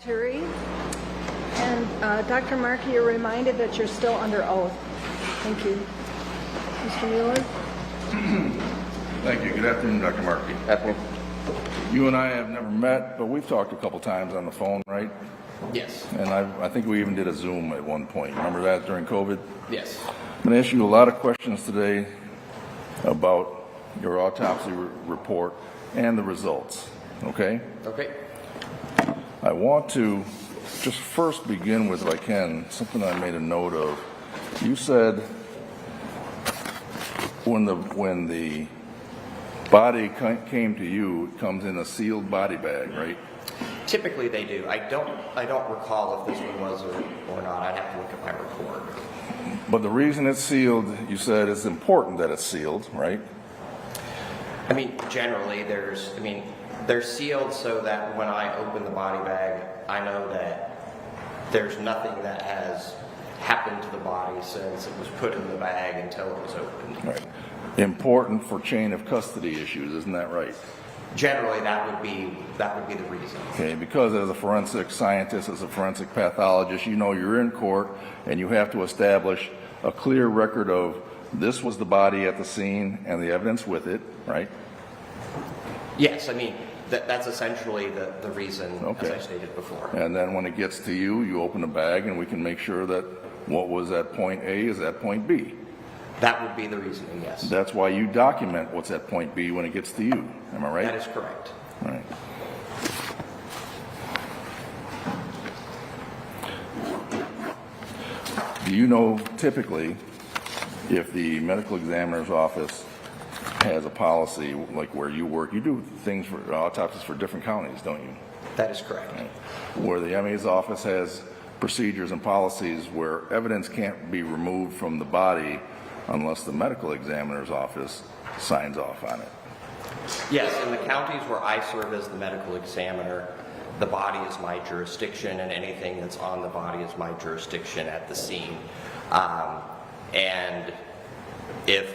Terry. And Dr. Markey, you're reminded that you're still under oath. Thank you. Mr. Mueller? Thank you. Good afternoon, Dr. Markey. Afternoon. You and I have never met, but we've talked a couple times on the phone, right? Yes. And I think we even did a Zoom at one point. Remember that during COVID? Yes. I'm going to ask you a lot of questions today about your autopsy report and the results, okay? Okay. I want to just first begin with, if I can, something I made a note of. You said when the body came to you, it comes in a sealed body bag, right? Typically they do. I don't recall if this one was or not. I'd have to look at my report. But the reason it's sealed, you said, it's important that it's sealed, right? I mean, generally they're sealed so that when I open the body bag, I know that there's nothing that has happened to the body since it was put in the bag until it was opened. Right. Important for chain of custody issues, isn't that right? Generally, that would be the reason. Okay, because as a forensic scientist, as a forensic pathologist, you know you're in court and you have to establish a clear record of this was the body at the scene and the evidence with it, right? Yes, I mean, that's essentially the reason, Okay. as I stated before. And then when it gets to you, you open the bag and we can make sure that what was at point A is at point B. That would be the reasoning, yes. That's why you document what's at point B when it gets to you. Am I right? That is correct. All right. Do you know typically if the medical examiner's office has a policy, like where you work, you do things for autopsies for different counties, don't you? That is correct. Right. Where the ME's office has procedures and policies where evidence can't be removed from the body unless the medical examiner's office signs off on it. Yes, in the counties where I serve as the medical examiner, the body is my jurisdiction, and anything that's on the body is my jurisdiction at the scene. And if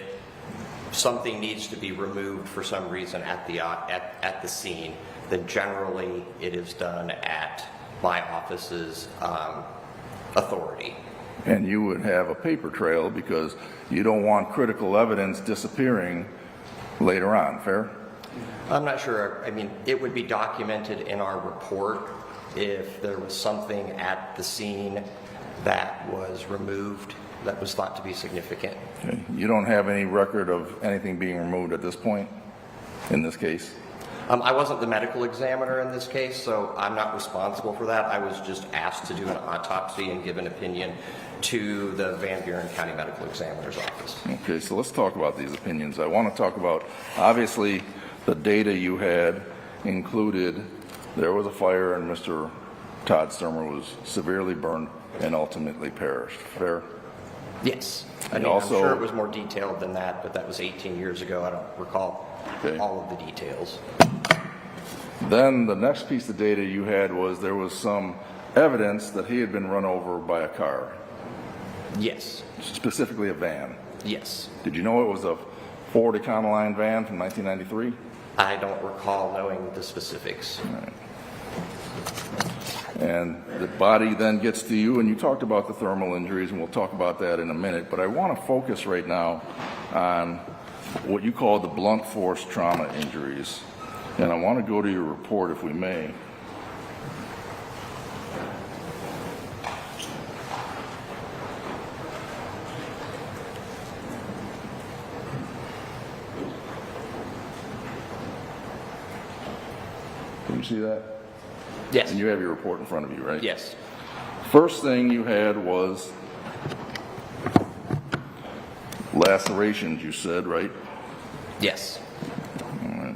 something needs to be removed for some reason at the scene, then generally it is done at my office's authority. And you would have a paper trail because you don't want critical evidence disappearing later on, fair? I'm not sure. I mean, it would be documented in our report if there was something at the scene that was removed that was thought to be significant. Okay. You don't have any record of anything being removed at this point in this case? I wasn't the medical examiner in this case, so I'm not responsible for that. I was just asked to do an autopsy and give an opinion to the Van Buren County Medical Examiner's Office. Okay, so let's talk about these opinions. I want to talk about, obviously, the data you had included there was a fire and Mr. Todd Stermer was severely burned and ultimately perished, fair? Yes. I And mean, also- I'm sure it was more detailed than that, but that was 18 years ago. I don't recall Okay. all of the details. Then the next piece of data you had was there was some evidence that he had been run over by a car, Yes. specifically a van. Yes. Did you know it was a Ford Econoline van from 1993? I don't recall knowing the specifics. And the body then gets to you, and you talked about the thermal injuries, and we'll talk about that in a minute, but I want to focus right now on what you call the blunt force trauma injuries. And I want to go to your report, if we may. Can you see that? Yes. And you have your report in front of you, right? Yes. First thing you had was lacerations, you said, right? Yes. All right.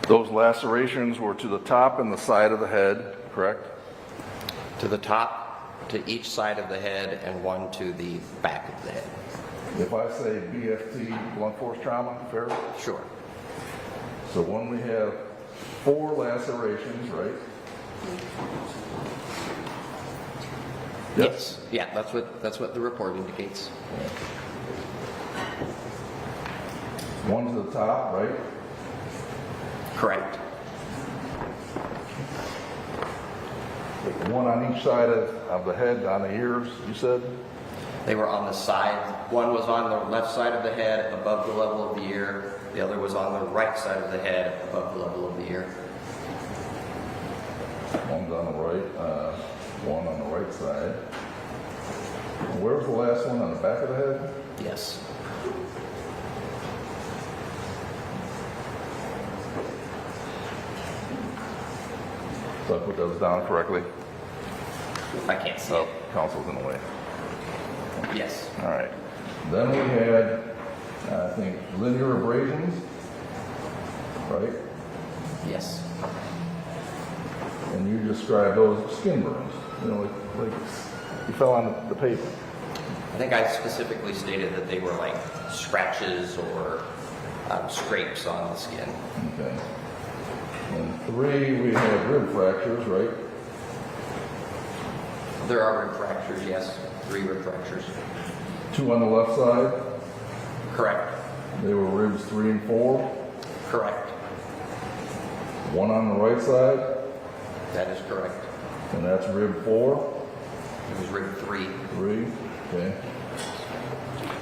Those lacerations were to the top and the side of the head, correct? To the top, to each side of the head, and one to the back of the head. If I say BFT, blunt force trauma, fair? Sure. So when we have 4 lacerations, right? Yes. Yeah, that's what the report indicates. One to the top, right? Correct. one on each side of the head, on the ears, you said? They were on the side. One was on the left side of the head above the level of the ear. The other was on the right side of the head above the level of the ear. One's on the right, one on the right side. And where was the last one, on the back of the head? Yes. So I put those down correctly? I can't see Oh, it. counsel's in the way. Yes. All right. Then we had, I think, linear abrasions, right? Yes. And you described those skin burns, you know, like you fell on the paper. I think I specifically stated that they were like scratches or scrapes on the skin. Okay. And 3, we had rib fractures, right? There are rib fractures, yes. 3 rib fractures. 2 on the left side. Correct. They were ribs 3 and 4. Correct. 1 on the right side, That is correct. and that's rib 4. It was rib 3. 3. Okay.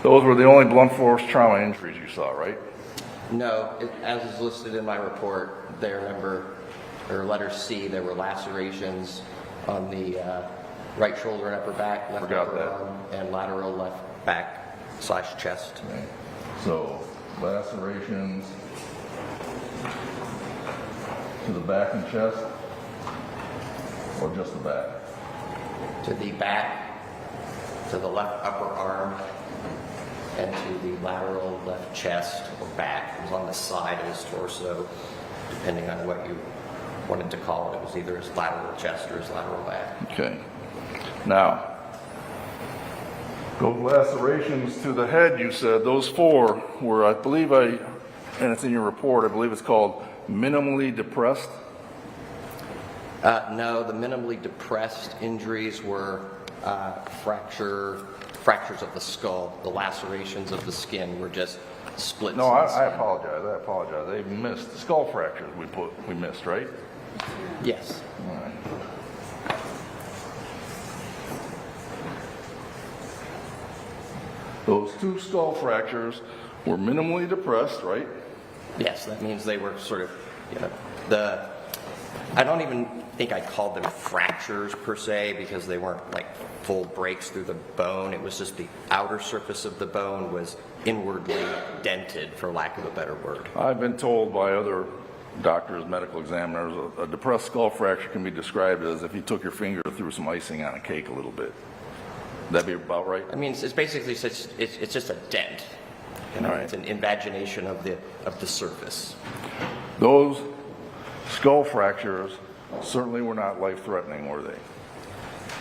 Those were the only blunt force trauma injuries you saw, right? No, as is listed in my report, letter C, there were lacerations on the right shoulder and upper back, left Forgot upper that. arm, and lateral left back / chest. Okay. So lacerations to the back and chest, or just the back? To the back, to the left upper arm, and to the lateral left chest or back. It was on the side of his torso, depending on what you wanted to call it. It was either his lateral chest or his lateral back. Okay. Now, those lacerations to the head, you said, those 4 were, I believe and it's in your report, I believe it's called minimally depressed. No, the minimally depressed injuries were fractures of the skull. The lacerations of the skin were just splits. No, in the I skin. apologize. They missed the skull fractures we missed, right? Yes. All right. Those 2 skull fractures were minimally depressed, right? Yes, that means they were sort of, I don't even think I'd call them fractures per se, because they weren't like full breaks through the bone. It was just the outer surface of the bone was inwardly dented, for lack of a better word. I've been told by other doctors, medical examiners, a depressed skull fracture can be described as if you took your finger and threw some icing on a cake a little bit. That'd be about right? I mean, it's basically it's just a dent. All right. It's an invagination of the surface. Those skull fractures certainly were not life-threatening, were they?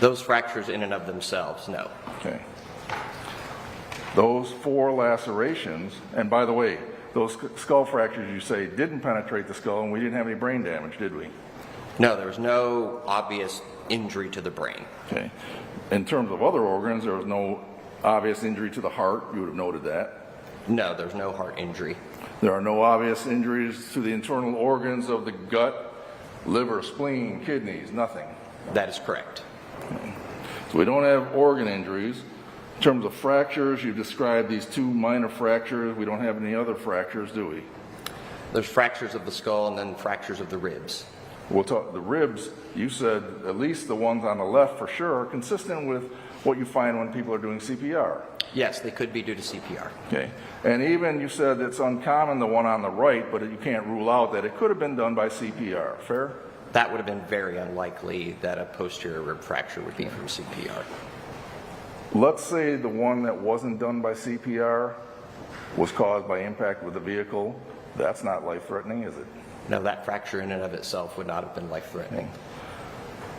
Those fractures in and of themselves, no. Okay. Those 4 lacerations, and by the way, those skull fractures you say didn't penetrate the skull, and we didn't have any brain damage, did we? No, there was no obvious injury to the brain. Okay. In terms of other organs, there was no obvious injury to the heart. You would have noted that. No, there's no heart injury. There are no obvious injuries to the internal organs of the gut, liver, spleen, kidneys, nothing. That is correct. So we don't have organ injuries. In terms of fractures, you've described these 2 minor fractures. We don't have any other fractures, do we? There's fractures of the skull and then fractures of the ribs. We'll talk, the ribs, you said at least the ones on the left for sure are consistent with what you find when people are doing CPR. Yes, they could be due to CPR. Okay. And even you said it's uncommon, the one on the right, but you can't rule out that it could have been done by CPR. Fair? That would have been very unlikely that a posterior rib fracture would be from CPR. Let's say the one that wasn't done by CPR was caused by impact with a vehicle. That's not life-threatening, is it? No, that fracture in and of itself would not have been life-threatening.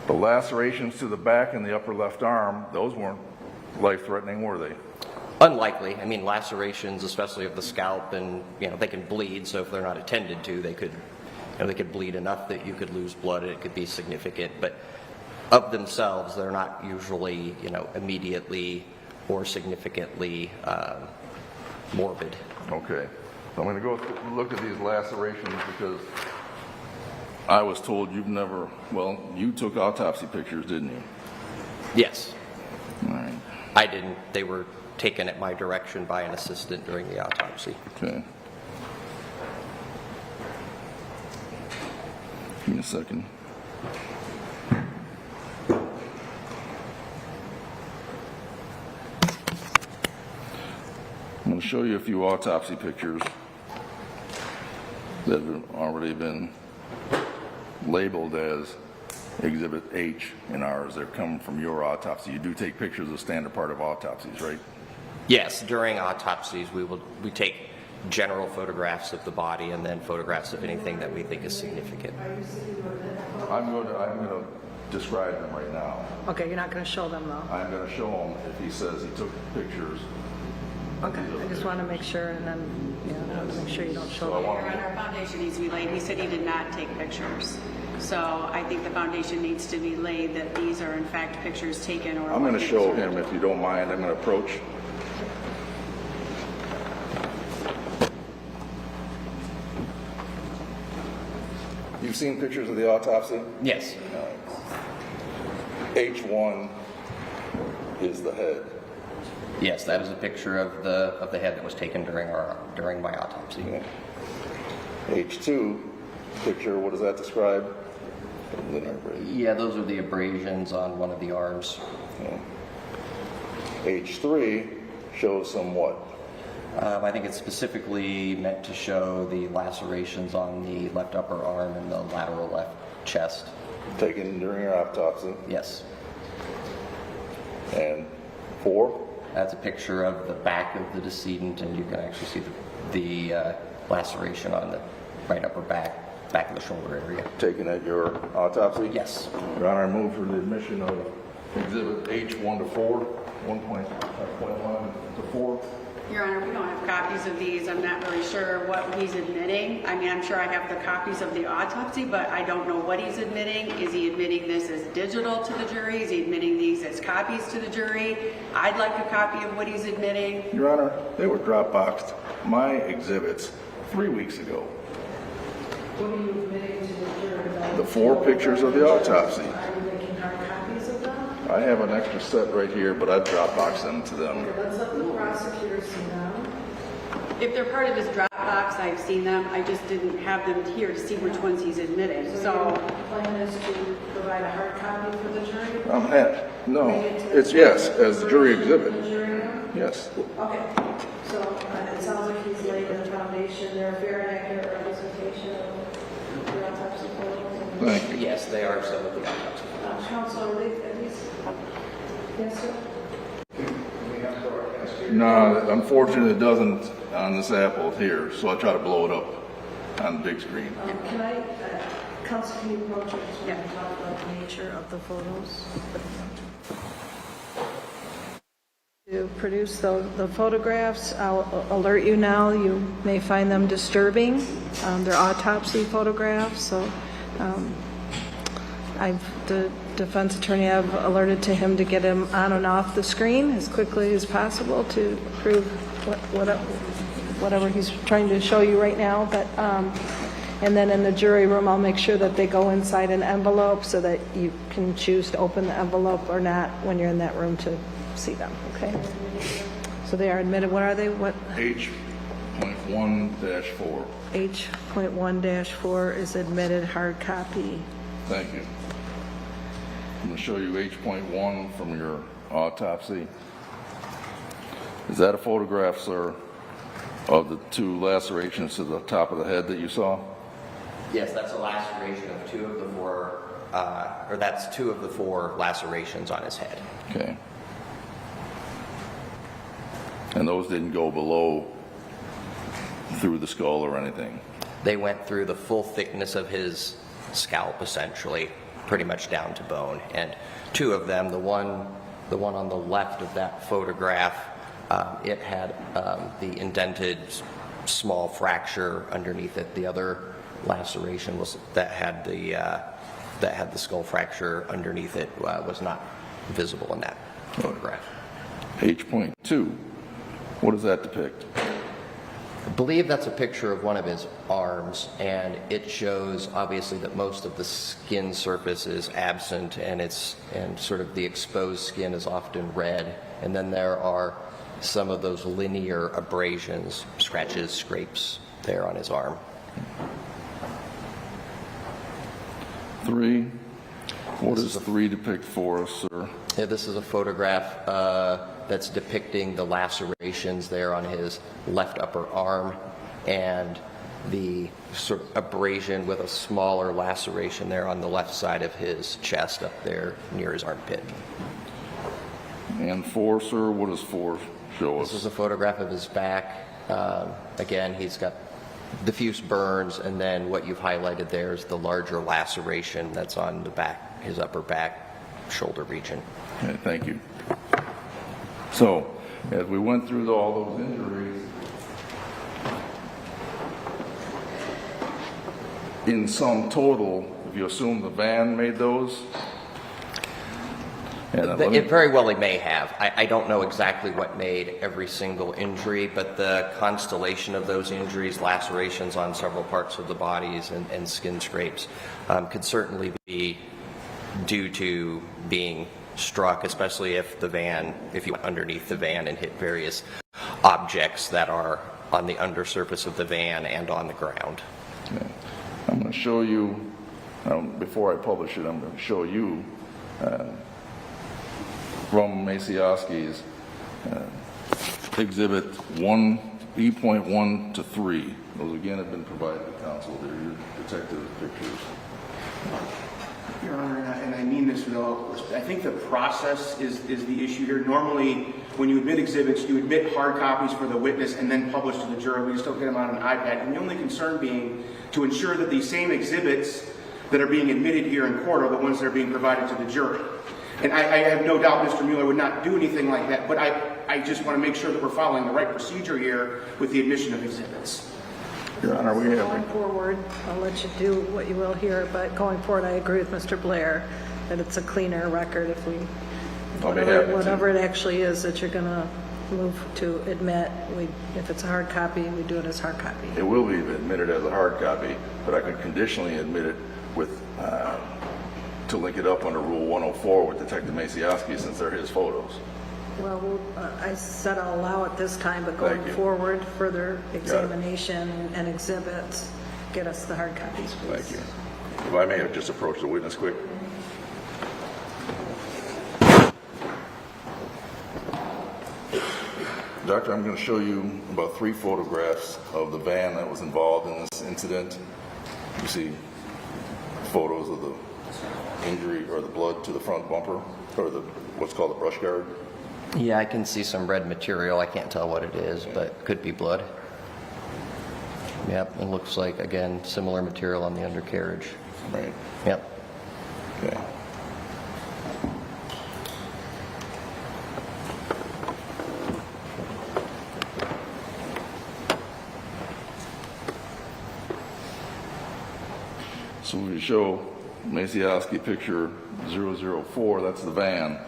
The lacerations to the back and the upper left arm, those weren't life-threatening, were they? Unlikely. I mean, lacerations, especially of the scalp, and they can bleed. So if they're not attended to, they could bleed enough that you could lose blood, and it could be significant. But of themselves, they're not usually, immediately or significantly morbid. Okay. So I'm going to go look at these lacerations because I was told you've never, well, you took autopsy pictures, didn't you? Yes. All right. I didn't. They were taken at my direction by an assistant during the autopsy. Okay. Give me a second. I'm going to show you a few autopsy pictures that have already been labeled as Exhibit H in ours. They're coming from your autopsy. You do take pictures of standard part of autopsies, right? Yes, during autopsies, we take general photographs of the body and then photographs of anything that we think is significant. I'm going to describe them right now. Okay, you're not going to show them though? I'm going to show him if he says he took pictures. Okay, I just want to make sure, and then, I want to make sure you don't show So I them. want Your Honor, foundation needs to be laid. He said he did not take pictures. So I think the foundation needs to be laid that these are in fact pictures taken or... I'm going to show him, if you don't mind. I'm going to approach. You've seen pictures of the autopsy? Yes. H1 is the head. Yes, that is a picture of the head that was taken during my autopsy. Okay. H2 picture, what does that describe? Yeah, those are the abrasions on one of the arms. Okay. H3 shows some what? I think it's specifically meant to show the lacerations on the left upper arm and the lateral left chest. Taken during your autopsy. Yes. And 4? That's a picture of the back of the decedent, and you can actually see the laceration on the right upper back of the shoulder area. Taken at your autopsy? Yes. Your Honor, I move for the admission of Exhibit H1 to 4, 1.1 to 4. Your Honor, we don't have copies of these. I'm not really sure what he's admitting. I mean, I'm sure I have the copies of the autopsy, but I don't know what he's admitting. Is he admitting this as digital to the jury? Is he admitting these as copies to the jury? I'd like a copy of what he's admitting. Your Honor, they were Dropboxed my exhibits 3 weeks ago. What are you admitting to the jury? The 4 pictures of the autopsy. Are you making hard copies of them? I have an extra set right here, but I Dropboxed them to them. Okay, let's let the prosecutor see them. If they're part of his Dropbox, I've seen them. I just didn't have them here to see which ones he's admitting. So So your plan is to provide a hard copy for the jury? No, it's yes, as the jury The exhibit. jury room? Yes. Okay, so it sounds like he's laid the foundation. They're a very accurate representation of the autopsy photos. Thank you. Yes, they are some of the autopsy. Counsel, are they at least? Yes, sir? No, unfortunately it doesn't on this apple here, so I try to blow it up on the big screen. Can I, Counsel, can you approach it so we can talk about the nature of the photos? To produce the photographs, I'll alert you now, you may find them disturbing. They're autopsy photographs, so the defense attorney, I've alerted to him to get him on and off the screen as quickly as possible to prove whatever he's trying to show you right now. But and then in the jury room, I'll make sure that they go inside an envelope so that you can choose to open the envelope or not when you're in that room to see them, okay? So they are admitted. What are they? What? H.1-4. H.1-4 is admitted hard copy. Thank you. I'm going to show you H.1 from your autopsy. Is that a photograph, sir, of the 2 lacerations to the top of the head that you saw? Yes, that's a laceration of 2 of the 4, or that's 2 of the 4 lacerations on his head. Okay. And those didn't go below through the skull or anything? They went through the full thickness of his scalp, essentially, pretty much down to bone. And 2 of them, the one on the left of that photograph, it had the indented small fracture underneath it. The other laceration was that had the skull fracture underneath it was not visible in that photograph. H.2, what does that depict? I believe that's a picture of one of his arms, and it shows obviously that most of the skin surface is absent, and sort of the exposed skin is often red, and then there are some of those linear abrasions, scratches, scrapes there on his arm. 3. What does 3 depict for us, sir? Yeah, this is a photograph that's depicting the lacerations there on his left upper arm and the sort of abrasion with a smaller laceration there on the left side of his chest up there near his armpit. And 4, sir, what does 4 show us? This is a photograph of his back. Again, he's got diffuse burns, and then what you've highlighted there is the larger laceration that's on the back, his upper back, shoulder region. Okay, thank you. So, as we went through all those injuries, in sum total, if you assume the van made those, It very well he may have. I don't know exactly what made every single injury, but the constellation of those injuries, lacerations on several parts of the bodies and skin scrapes, could certainly be due to being struck, especially if you went underneath the van and hit various objects that are on the undersurface of the van and on the ground. Okay. I'm going to show you, before I publish it, I'm going to show you from Macioski's Exhibit 1E.1 to 3. Those again have been provided to counsel. They're your detective pictures. Your Honor, and I mean this with all respect, I think the process is the issue here. Normally, when you admit exhibits, you admit hard copies for the witness and then publish to the juror. We just don't get them on an iPad. And the only concern being to ensure that these same exhibits that are being admitted here in court are the ones that are being provided to the jury. And I have no doubt Mr. Mueller would not do anything like that, but I just want to make sure that we're following the right procedure here with the admission of exhibits. Your Honor, we have... Going forward, I'll let you do what you will here, but going forward, I agree with Mr. Blair that it's a cleaner record if we, whatever it actually is that you're going to move to admit, if it's a hard copy, we do it as hard copy. It will be admitted as a hard copy, but I could conditionally admit it with, to link it up under Rule 104 with Detective Macioski since they're his photos. Well, I said I'll allow it this time, but going forward, further examination and exhibits, get us the hard copies, please. Thank you. If I may have just approached the witness quick. Doctor, I'm going to show you about 3 photographs of the van that was involved in this incident. You see photos of the injury or the blood to the front bumper, or the what's called the brush guard. Yeah, I can see some red material. I can't tell what it is, but could be blood. Yep, it looks like, again, similar material on the undercarriage. Right. Yep. Okay. So we show Macioski picture 004, that's the van.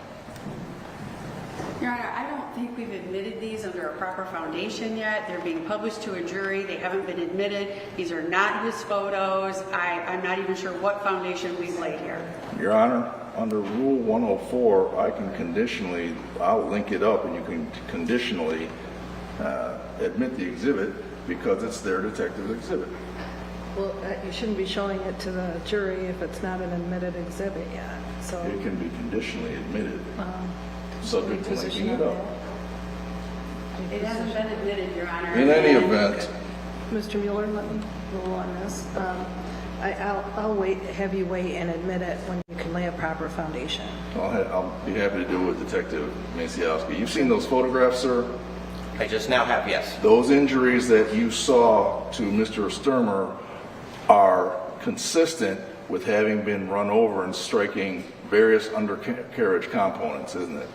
Your Honor, I don't think we've admitted these under a proper foundation yet. They're being published to a jury. They haven't been admitted. These are not his photos. I'm not even sure what foundation we've laid here. Your Honor, under Rule 104, I can conditionally, I'll link it up and you can conditionally admit the exhibit because it's their detective exhibit. Well, you shouldn't be showing it to the jury if it's not an admitted exhibit yet, so. It can be conditionally admitted, subject to linking it up. It hasn't been admitted, Your Honor. In any event, Mr. Mueller, let me rule on this. I'll wait, have you wait and admit it when you can lay a proper foundation. I'll be happy to do it with Detective Macioski. You've seen those photographs, sir? I just now have, yes. Those injuries that you saw to Mr. Stermer are consistent with having been run over and striking various undercarriage components, isn't it?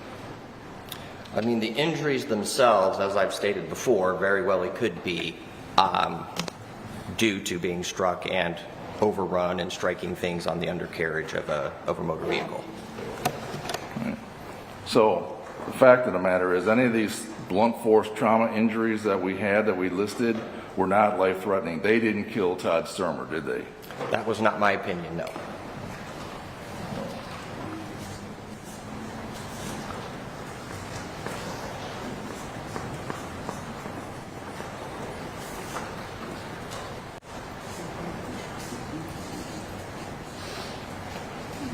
I mean, the injuries themselves, as I've stated before, very well it could be due to being struck and overrun and striking things on the undercarriage of a motor vehicle. Right. So, the fact of the matter is, any of these blunt force trauma injuries that we had, that we listed, were not life-threatening. They didn't kill Todd Stermer, did they? That was not my opinion, no.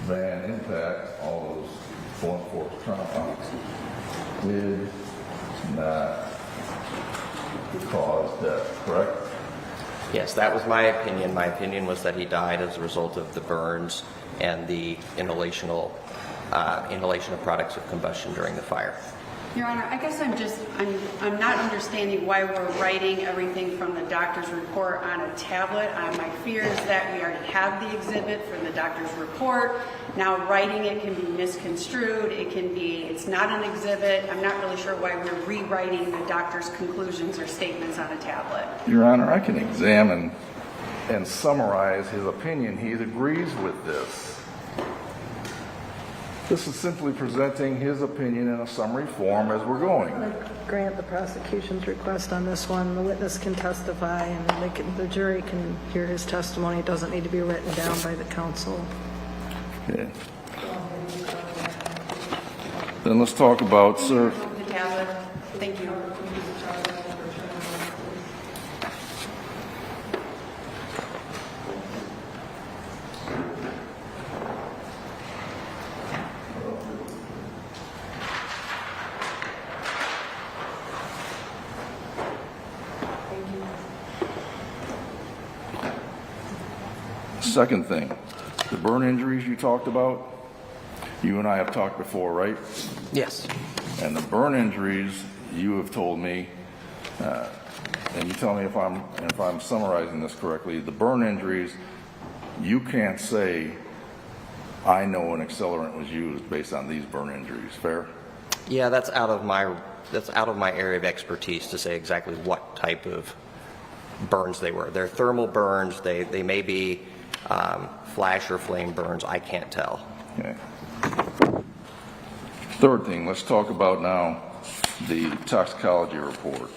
Van impact, all those blunt force trauma did not cause death, correct? Yes, that was my opinion. My opinion was that he died as a result of the burns and the inhalation of products of combustion during the fire. Your Honor, I guess I'm not understanding why we're writing everything from the doctor's report on a tablet. My fear is that we already have the exhibit from the doctor's report. Now writing it can be misconstrued. It's not an exhibit. I'm not really sure why we're rewriting the doctor's conclusions or statements on a tablet. Your Honor, I can examine and summarize his opinion. He agrees with this. This is simply presenting his opinion in a summary form as we're going. Grant the prosecution's request on this one. The witness can testify and the jury can hear his testimony. It doesn't need to be written down by the counsel. Okay. Then let's talk about, sir. The tablet. Thank you. Second thing, the burn injuries you talked about, you and I have talked before, right? Yes. And the burn injuries, you have told me, and you tell me if I'm summarizing this correctly, the burn injuries, you can't say, I know an accelerant was used based on these burn injuries, fair? Yeah, that's out of my area of expertise to say exactly what type of burns they were. They're thermal burns. They may be flash or flame burns. I can't tell. Okay. Third thing, let's talk about now the toxicology report.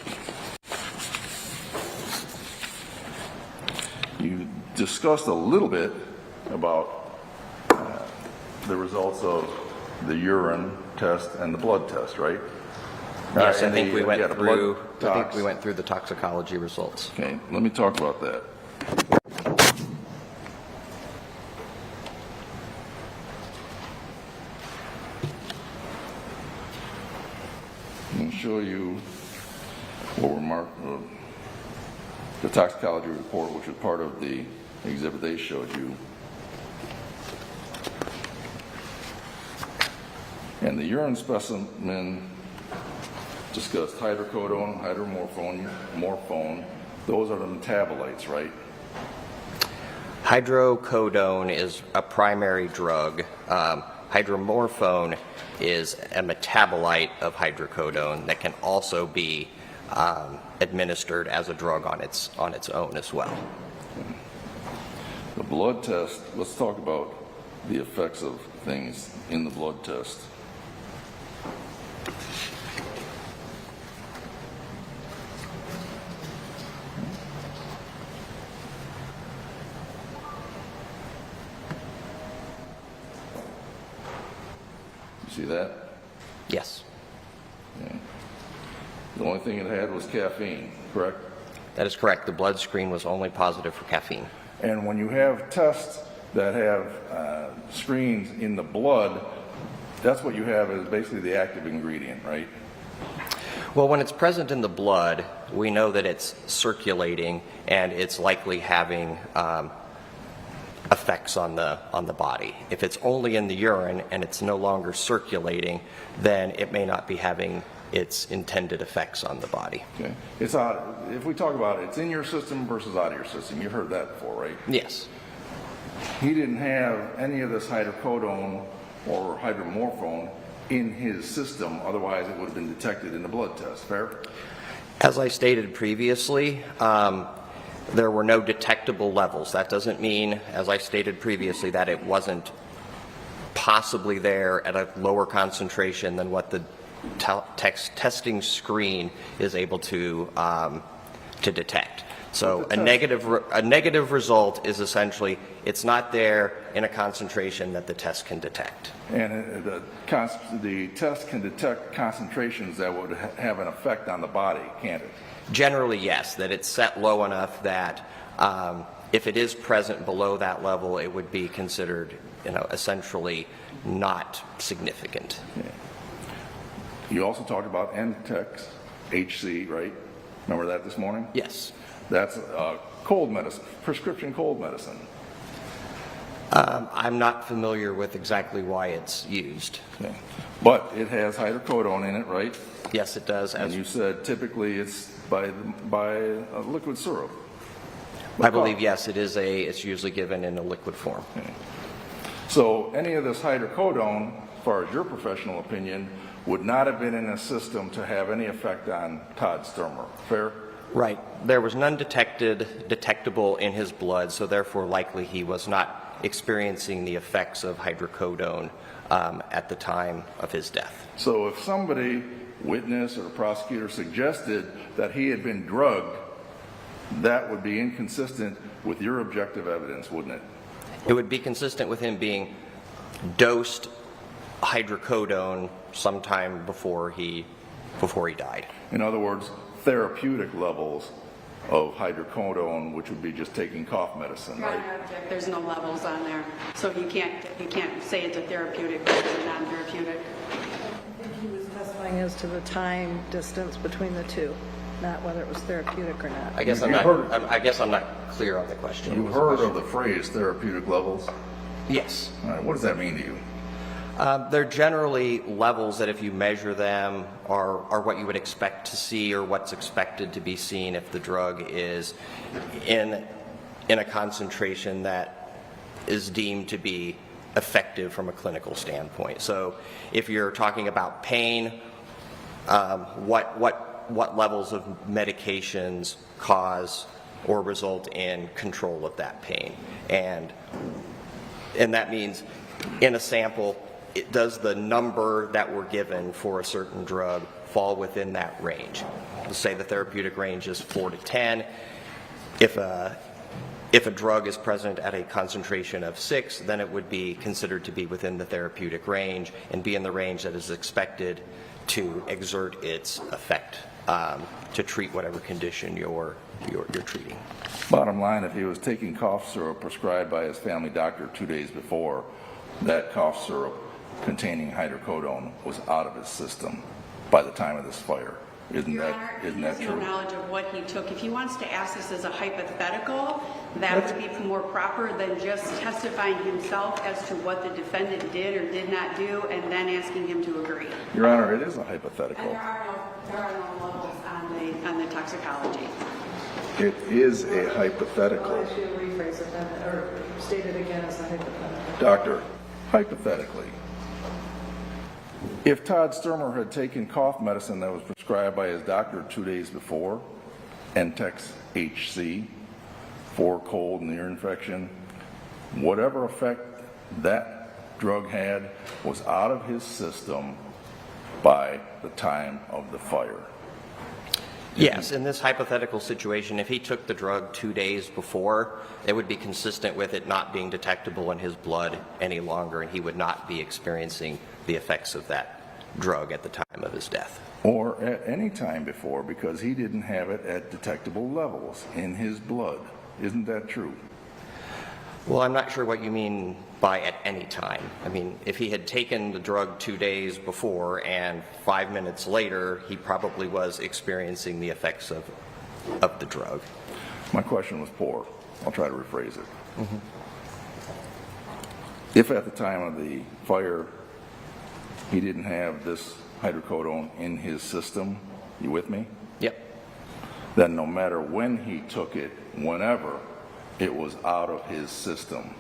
You discussed a little bit about the results of the urine test and the blood test, right? Yes, I think we went the through. blood I think tox. we went through the toxicology results. Okay, let me talk about that. I'm going to show you what we're marked, the toxicology report, which is part of the exhibit they showed you. And the urine specimen discussed hydrocodone, morphone. Those are the metabolites, right? Hydrocodone is a primary drug. Hydromorphone is a metabolite of hydrocodone that can also be administered as a drug on its own as well. The blood test, let's talk about the effects of things in the blood test. See that? Yes, Okay. The only thing it had was caffeine, correct? that is correct. The blood screen was only positive for caffeine. And when you have tests that have screens in the blood, that's what you have is basically the active ingredient, right? Well, when it's present in the blood, we know that it's circulating and it's likely having effects on the body. If it's only in the urine and it's no longer circulating, then it may not be having its intended effects on the body. Okay. It's out. If we talk about it, it's in your system versus out of your system. You heard that before, right? Yes. He didn't have any of this hydrocodone or hydromorphone in his system, otherwise it would have been detected in the blood test, fair? As I stated previously, there were no detectable levels. That doesn't mean, as I stated previously, that it wasn't possibly there at a lower concentration than what the testing screen is able to detect. So a negative result is essentially it's not there in a concentration that the test can detect. And the test can detect concentrations that would have an effect on the body, can't it? Generally, yes, that it's set low enough that if it is present below that level, it would be considered, essentially not significant. Yeah. You also talked about Entex HC, right? Remember that this morning? Yes. That's cold medicine, prescription cold medicine. I'm not familiar with exactly why it's used. Okay. But it has hydrocodone in it, right? Yes, it does. And you said typically it's by a liquid syrup. I believe, yes, it's usually given in a liquid form. Okay. So any of this hydrocodone, as far as your professional opinion, would not have been in a system to have any effect on Todd Stermer. Fair? Right. There was none detectable in his blood, so therefore likely he was not experiencing the effects of hydrocodone at the time of his death. So if somebody, witness or prosecutor, suggested that he had been drugged, that would be inconsistent with your objective evidence, wouldn't it? It would be consistent with him being dosed hydrocodone sometime before he died. In other words, therapeutic levels of hydrocodone, which would be just taking cough medicine, right? There's no levels on there, so you can't say it's a therapeutic versus a non-therapeutic. I think he was testifying as to the time distance between the two, not whether it was therapeutic or not. I guess I'm not clear on the question. You've heard of the phrase therapeutic levels? Yes. All right, what does that mean to you? They're generally levels that if you measure them are what you would expect to see or what's expected to be seen if the drug is in a concentration that is deemed to be effective from a clinical standpoint. So if you're talking about pain, what levels of medications cause or result in control of that pain? And that means in a sample, does the number that we're given for a certain drug fall within that range? Let's say the therapeutic range is 4 to 10. If a drug is present at a concentration of 6, then it would be considered to be within the therapeutic range and be in the range that is expected to exert its effect to treat whatever condition you're treating. Bottom line, if he was taking cough syrup prescribed by his family doctor 2 days before, that cough syrup containing hydrocodone was out of his system by the time of this fire. Isn't Your that Honor, true? he has no knowledge of what he took. If he wants to ask this as a hypothetical, that would be more proper than just testifying himself as to what the defendant did or did not do and then asking him to agree. Your Honor, it is a hypothetical. And there are no levels on the toxicology. It is a hypothetical. I'll ask you to rephrase it then, or state it again as a hypothetical. Doctor, hypothetically, if Todd Stermer had taken cough medicine that was prescribed by his doctor 2 days before, Entex HC, for cold and ear infection, whatever effect that drug had was out of his system by the time of the fire. Yes, in this hypothetical situation, if he took the drug 2 days before, it would be consistent with it not being detectable in his blood any longer, and he would not be experiencing the effects of that drug at the time of his death. Or at any time before, because he didn't have it at detectable levels in his blood. Isn't that true? Well, I'm not sure what you mean by at any time. I mean, if he had taken the drug 2 days before and 5 minutes later, he probably was experiencing the effects of the drug. My question was poor. I'll try to rephrase it. Mm-hmm. If at the time of the fire he didn't have this hydrocodone in his system, you with me? Yep. Then no matter when he took it, whenever, it was out of his system.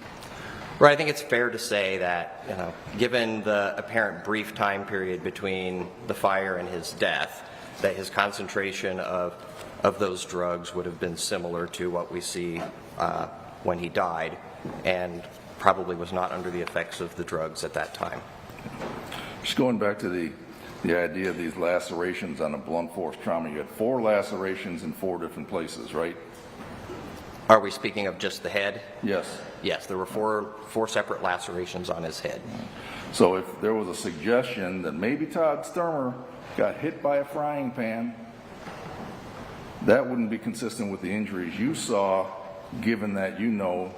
Right, I think it's fair to say that, given the apparent brief time period between the fire and his death, that his concentration of those drugs would have been similar to what we see when he died, and probably was not under the effects of the drugs at that time. Just going back to the the idea of these lacerations on a blunt force trauma. You had 4 lacerations in 4 different places, right? Are we speaking of just the head? Yes. Yes, there were four separate lacerations on his head. So if there was a suggestion that maybe Todd Stermer got hit by a frying pan, that wouldn't be consistent with the injuries you saw, given that you know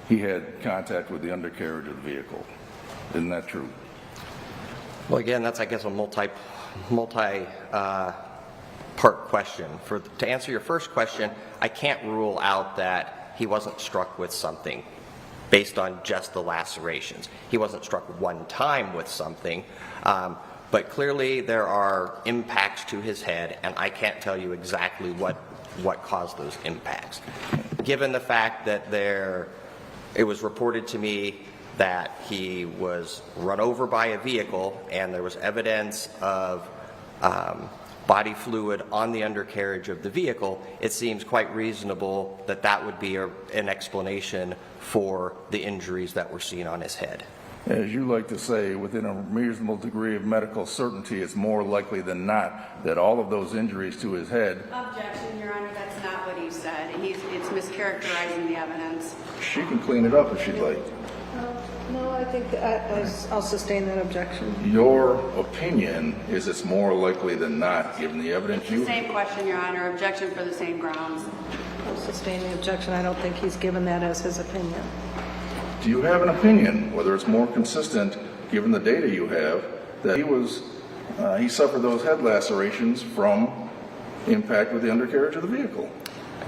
he had contact with the undercarriage of the vehicle. Isn't that true? Well, again, that's, I guess, a multi part question. To answer your first question, I can't rule out that he wasn't struck with something based on just the lacerations. He wasn't struck one time with something, but clearly there are impacts to his head, and I can't tell you exactly what caused those impacts. Given the fact that it was reported to me that he was run over by a vehicle and there was evidence of body fluid on the undercarriage of the vehicle, it seems quite reasonable that that would be an explanation for the injuries that were seen on his head. As you like to say, within a reasonable degree of medical certainty, it's more likely than not that all of those injuries to his head... Objection, Your Honor, that's not what he said. It's mischaracterizing the evidence. She can clean it up if she'd like. No, I think I'll sustain that objection. Your opinion is it's more likely than not, given the evidence you... Same question, Your Honor. Objection for the same grounds. I'll sustain the objection. I don't think he's given that as his opinion. Do you have an opinion, whether it's more consistent, given the data you have, that he suffered those head lacerations from impact with the undercarriage of the vehicle?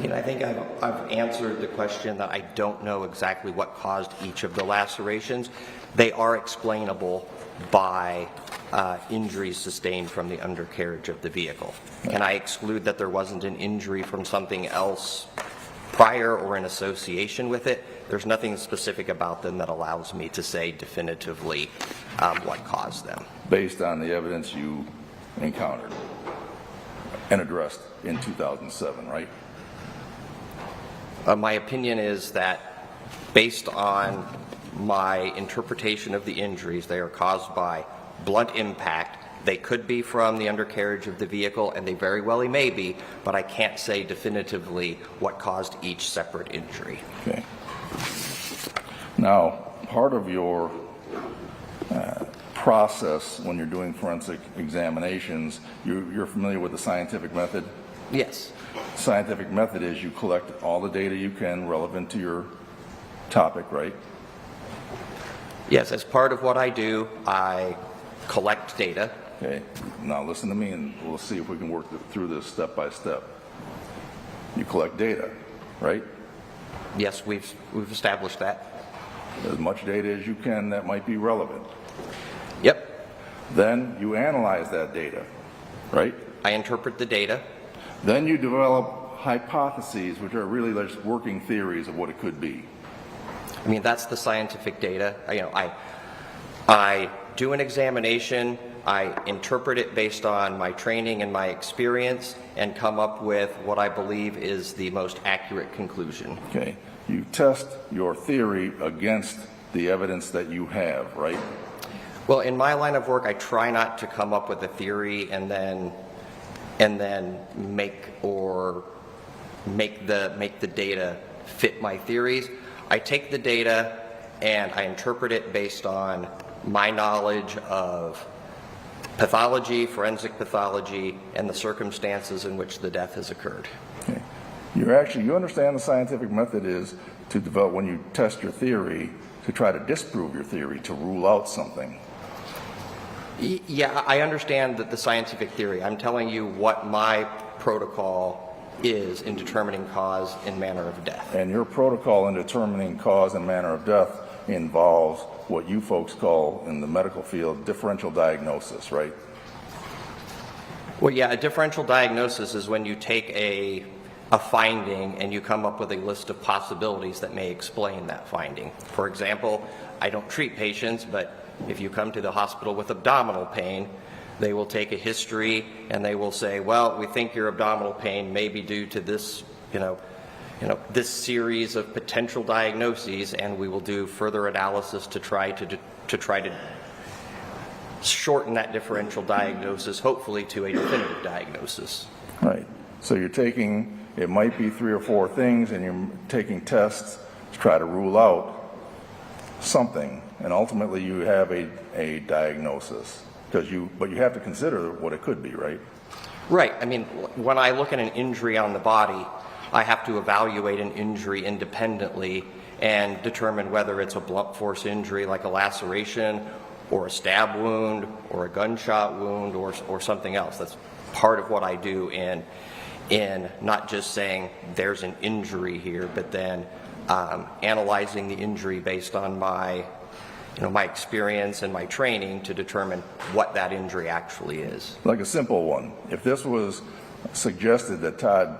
I think I've answered the question that I don't know exactly what caused each of the lacerations. They are explainable by injuries sustained from the undercarriage of the vehicle. Can I exclude that there wasn't an injury from something else prior or in association with it? There's nothing specific about them that allows me to say definitively what caused them. Based on the evidence you encountered and addressed in 2007, right? My opinion is that based on my interpretation of the injuries, they are caused by blunt impact. They could be from the undercarriage of the vehicle, and they very well may be, but I can't say definitively what caused each separate injury. Okay. Now, part of your process when you're doing forensic examinations, you're familiar with the scientific method? Yes. Scientific method is you collect all the data you can relevant to your topic, right? Yes, as part of what I do, I collect data. Okay, now listen to me and we'll see if we can work through this step by step. You collect data, right? Yes, we've established that. As much data as you can that might be relevant. Yep. Then you analyze that data, right? I interpret the data. Then you develop hypotheses, which are really just working theories of what it could be. I mean, that's the scientific data. I do an examination, I interpret it based on my training and my experience, and come up with what I believe is the most accurate conclusion. Okay. You test your theory against the evidence that you have, right? Well, in my line of work, I try not to come up with a theory and then make the data fit my theories. I take the data and I interpret it based on my knowledge of pathology, forensic pathology, and the circumstances in which the death has occurred. Okay. You understand the scientific method is to develop, when you test your theory, to try to disprove your theory, to rule out something. Yeah, I understand that the scientific theory. I'm telling you what my protocol is in determining cause and manner of death. And your protocol in determining cause and manner of death involves what you folks call in the medical field differential diagnosis, right? Well, yeah, a differential diagnosis is when you take a finding and you come up with a list of possibilities that may explain that finding. For example, I don't treat patients, but if you come to the hospital with abdominal pain, they will take a history and they will say, well, we think your abdominal pain may be due to this, this series of potential diagnoses, and we will do further analysis to try to shorten that differential diagnosis, hopefully to a definitive diagnosis. Right. So you're taking, it might be 3 or 4 things, and you're taking tests to try to rule out something, and ultimately you have a diagnosis. But you have to consider what it could be, right? Right. I mean, when I look at an injury on the body, I have to evaluate an injury independently and determine whether it's a blunt force injury like a laceration or a stab wound or a gunshot wound or something else. That's part of what I do in not just saying there's an injury here, but then analyzing the injury based on my experience and my training to determine what that injury actually is. Like a simple one. If this was suggested that Todd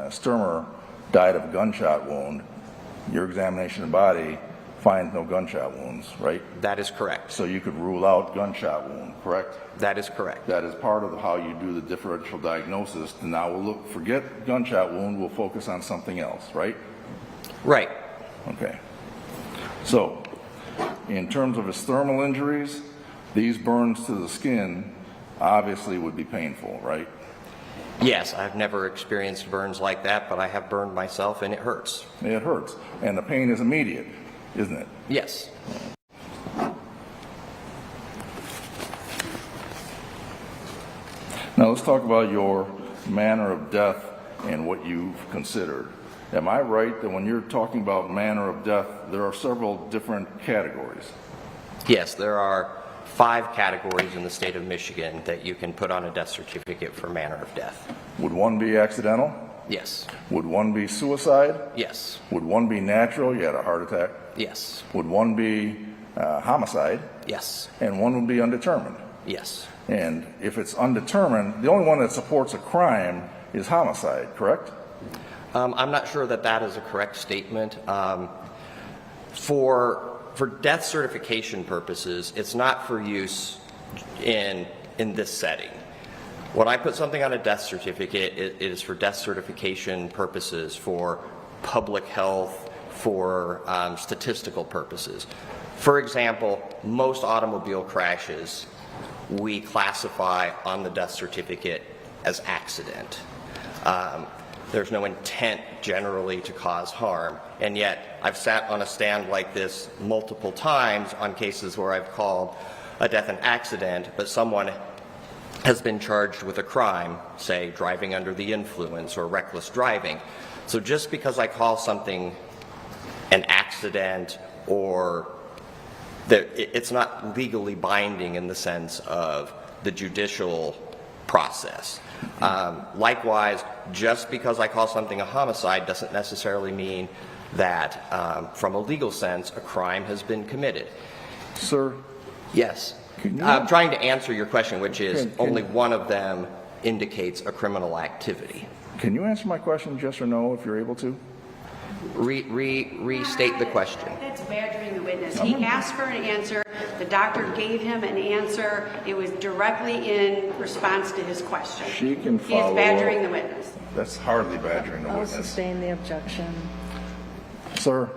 Stermer died of a gunshot wound, your examination of the body finds no gunshot wounds, right? That is correct. So you could rule out gunshot wound, correct? That is correct. That is part of how you do the differential diagnosis. And now forget gunshot wound, we'll focus on something else, right? Right. Okay. So, in terms of his thermal injuries, these burns to the skin obviously would be painful, right? Yes, I've never experienced burns like that, but I have burned myself and it hurts. It hurts. And the pain is immediate, isn't it? Yes. Now let's talk about your manner of death and what you've considered. Am I right that when you're talking about manner of death, there are several different categories? Yes, there are 5 categories in the state of Michigan that you can put on a death certificate for manner of death. Would one be accidental? Yes. Would one be suicide? Yes. Would one be natural? You had a heart attack? Yes. Would one be homicide? Yes. And one would be undetermined? Yes. And if it's undetermined, the only one that supports a crime is homicide, correct? I'm not sure that that is a correct statement. For death certification purposes, it's not for use in this setting. When I put something on a death certificate, it is for death certification purposes, for public health, for statistical purposes. For example, most automobile crashes we classify on the death certificate as accident. There's no intent generally to cause harm, and yet I've sat on a stand like this multiple times on cases where I've called a death an accident, but someone has been charged with a crime, say driving under the influence or reckless driving. So just because I call something an accident or it's not legally binding in the sense of the judicial process. Likewise, just because I call something a homicide doesn't necessarily mean that from a legal sense a crime has been committed. Sir? Yes. Can you- I'm trying to answer your question, which is Can- only one of them indicates a criminal activity. Can you answer my question, yes or no, if you're able to? Restate the question. That's badgering the witness. He asked for an answer. The doctor gave him an answer. It was directly in response to his question. She can He is follow badgering up. the witness. That's hardly badgering the I'll witness. sustain the objection. Sir,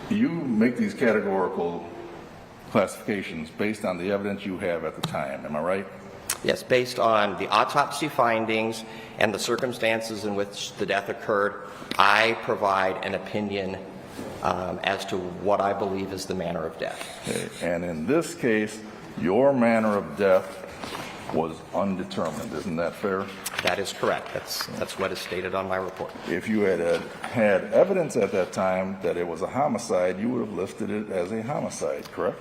you make these categorical classifications based on the evidence you have at the time, am I right? Yes, based on the autopsy findings and the circumstances in which the death occurred, I provide an opinion as to what I believe is the manner of death. Okay. And in this case, your manner of death was undetermined, isn't that fair? That is correct. That's what is stated on my report. If you had evidence at that time that it was a homicide, you would have listed it as a homicide, correct?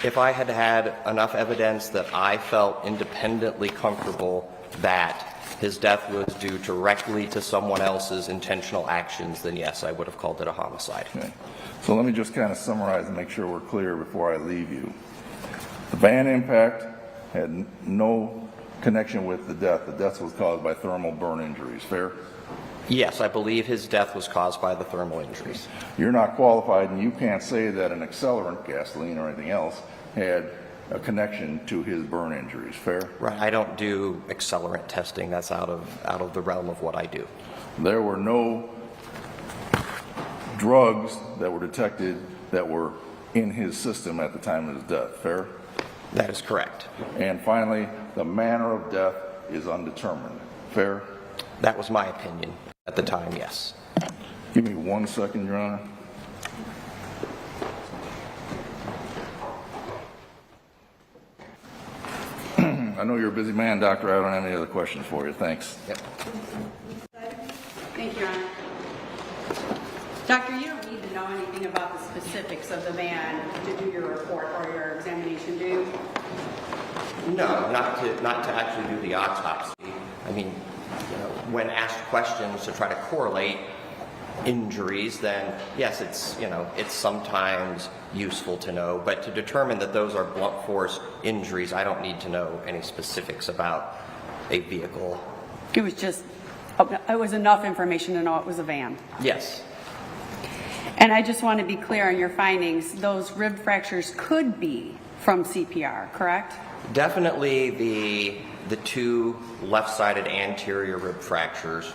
If I had had enough evidence that I felt independently comfortable that his death was due directly to someone else's intentional actions, then yes, I would have called it a homicide. Okay. So let me just kind of summarize and make sure we're clear before I leave you. The van impact had no connection with the death. The death was caused by thermal burn injuries, fair? Yes, I believe his death was caused by the thermal injuries. You're not qualified and you can't say that an accelerant, gasoline or anything else, had a connection to his burn injuries, fair? Right. I don't do accelerant testing. That's out of the realm of what I do. There were no drugs that were detected that were in his system at the time of his death, fair? That is correct. And finally, the manner of death is undetermined, fair? That was my opinion at the time, yes. Give me 1 second, Your Honor. I know you're a busy man, Doctor. I don't have any other questions for you. Thanks. Yep. Thank you, Your Honor. Doctor, you don't need to know anything about the specifics of the van to do your report or your examination, do you? No, not to actually do the autopsy. I mean, when asked questions to try to correlate injuries, then yes, it's sometimes useful to know, but to determine that those are blunt force injuries, I don't need to know any specifics about a vehicle. It was enough information to know it was a van. Yes. And I just want to be clear on your findings. Those rib fractures could be from CPR, correct? Definitely the two left-sided anterior rib fractures,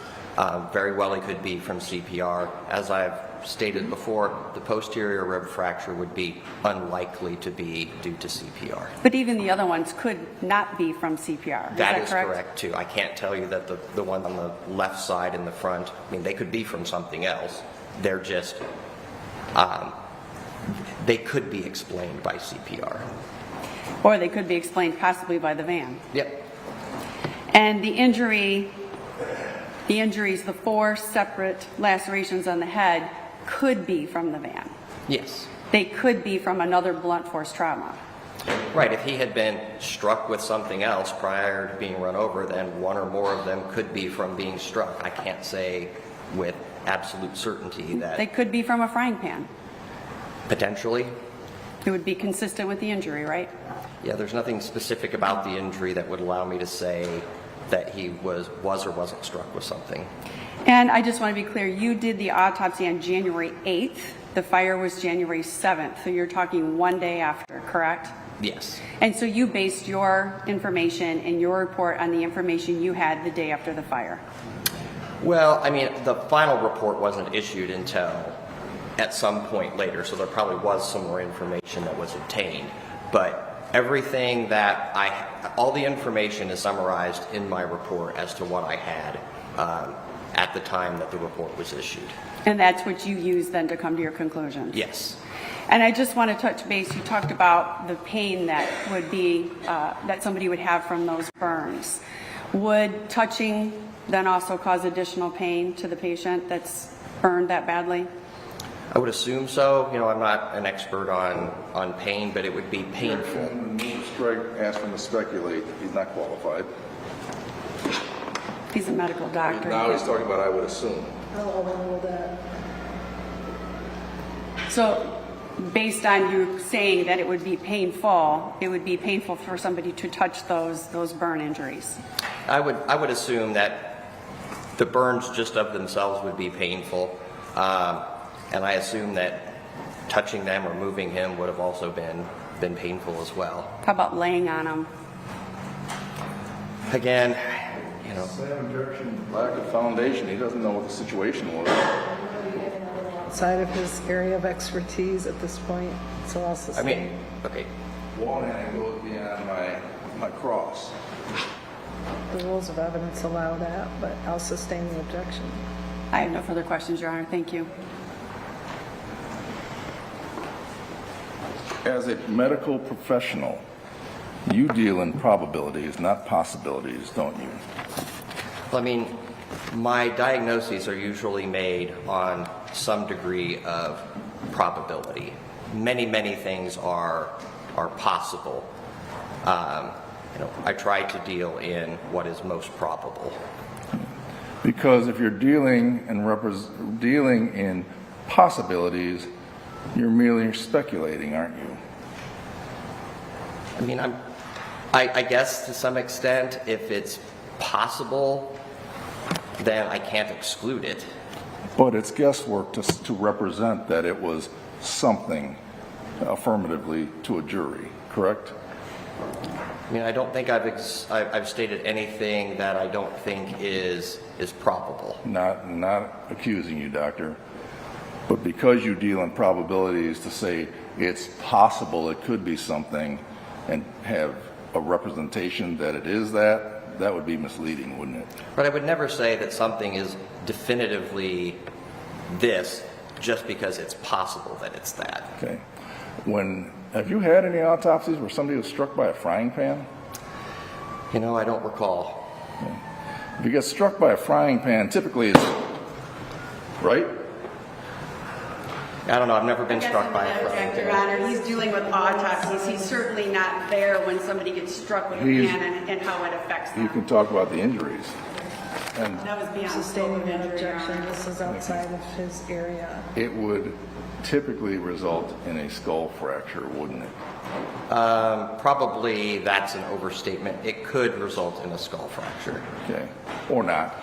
very well it could be from CPR. As I've stated before, the posterior rib fracture would be unlikely to be due to CPR. But even the other ones could not be from CPR. That is correct? correct too. I can't tell you that the one on the left side in the front, I mean, they could be from something else. They're just, they could be explained by CPR. Or they could be explained possibly by the van. Yep. And the injuries, the 4 separate lacerations on the head could be from the van. Yes. They could be from another blunt force trauma. Right. If he had been struck with something else prior to being run over, then one or more of them could be from being struck. I can't say with absolute certainty that. They could be from a frying pan. Potentially. It would be consistent with the injury, right? Yeah, there's nothing specific about the injury that would allow me to say that he was or wasn't struck with something. And I just want to be clear, you did the autopsy on January 8th. The fire was January 7th. So you're talking one day after, correct? Yes. And so you based your information and your report on the information you had the day after the fire? Well, I mean, the final report wasn't issued until at some point later, so there probably was some more information that was obtained. But everything all the information is summarized in my report as to what I had at the time that the report was issued. And that's what you used then to come to your conclusion? Yes. And I just want to touch base, you talked about the pain that would be, that somebody would have from those burns. Would touching then also cause additional pain to the patient that's burned that badly? I would assume so. I'm not an expert on pain, but it would be painful. Mr. asked him to speculate. He's not qualified. He's a medical doctor. Now he's talking about I would assume. How long will that? So based on you saying that it would be painful for somebody to touch those burn injuries? I would assume that the burns just of themselves would be painful. And I assume that touching them or moving him would have also been painful as well. How about laying on him? Again, Same objection, lack of foundation. He doesn't know what the situation was. Outside of his area of expertise at this point, so I'll sustain. okay. One hand goes beyond my cross. The rules of evidence allow that, but I'll sustain the objection. I have no further questions, Your Honor. Thank you. As a medical professional, you deal in probabilities, not possibilities, don't you? Well, I mean, my diagnoses are usually made on some degree of probability. Many, many things are possible. I try to deal in what is most probable. Because if you're dealing in possibilities, you're merely speculating, aren't you? I mean, I guess to some extent, if it's possible, then I can't exclude it. But it's guesswork to represent that it was something affirmatively to a jury, correct? I mean, I don't think I've stated anything that I don't think is probable. Not accusing you, doctor. But because you deal in probabilities to say it's possible it could be something and have a representation that it is that would be misleading, wouldn't it? But I would never say that something is definitively this just because it's possible that it's that. Okay. Have you had any autopsies where somebody was struck by a frying pan? You know, I don't recall. If you get struck by a frying pan, typically it's, right? I don't know, I've never been struck by a frying Object, Your pan. Honor, he's dealing with autopsies. He's certainly not there when somebody gets struck with a pan and how it affects them. You can talk about the injuries. And That was beyond the scope Sustaining of an injury, Your objection, Honor. this is outside of his area. it would typically result in a skull fracture, wouldn't it? Probably that's an overstatement. It could result in a skull fracture. Okay. Or not.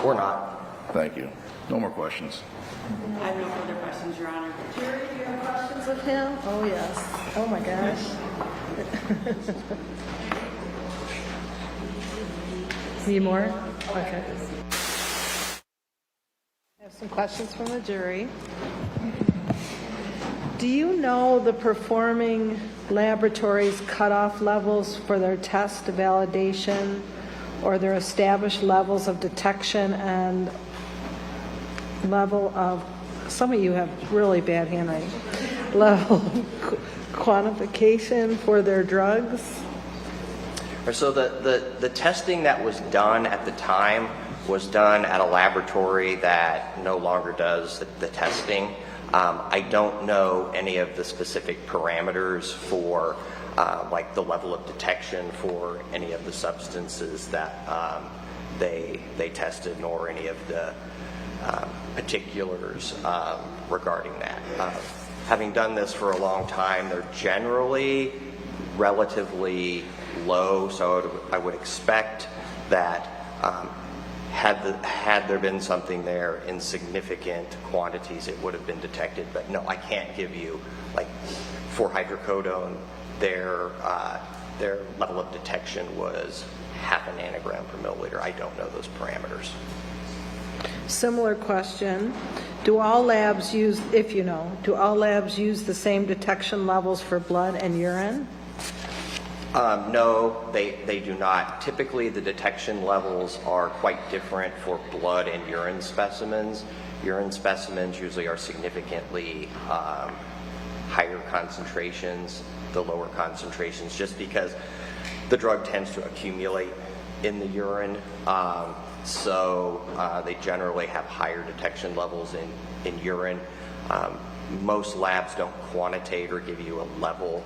Or not. Thank you. No more questions. I have no further questions, Your Honor. Jerry, do you have questions of him? Oh, yes. Oh, my gosh. Need more? Okay. I have some questions from the jury. Do you know the performing laboratories' cutoff levels for their test validation or their established levels of detection and level of, some of you have really bad handwriting, level of quantification for their drugs? So the testing that was done at the time was done at a laboratory that no longer does the testing. I don't know any of the specific parameters for like the level of detection for any of the substances that they tested, nor any of the particulars regarding that. Having done this for a long time, they're generally relatively low, so I would expect that had there been something there in significant quantities, it would have been detected. But no, I can't give you, like for hydrocodone, their level of detection was 0.5 nanogram per milliliter. I don't know those parameters. Similar question. Do all labs use, if you know, do all labs use the same detection levels for blood and urine? No, they do not. Typically, the detection levels are quite different for blood and urine specimens. Urine specimens usually are significantly higher concentrations, the lower concentrations, just because the drug tends to accumulate in the urine. So they generally have higher detection levels in urine. Most labs don't quantitate or give you a level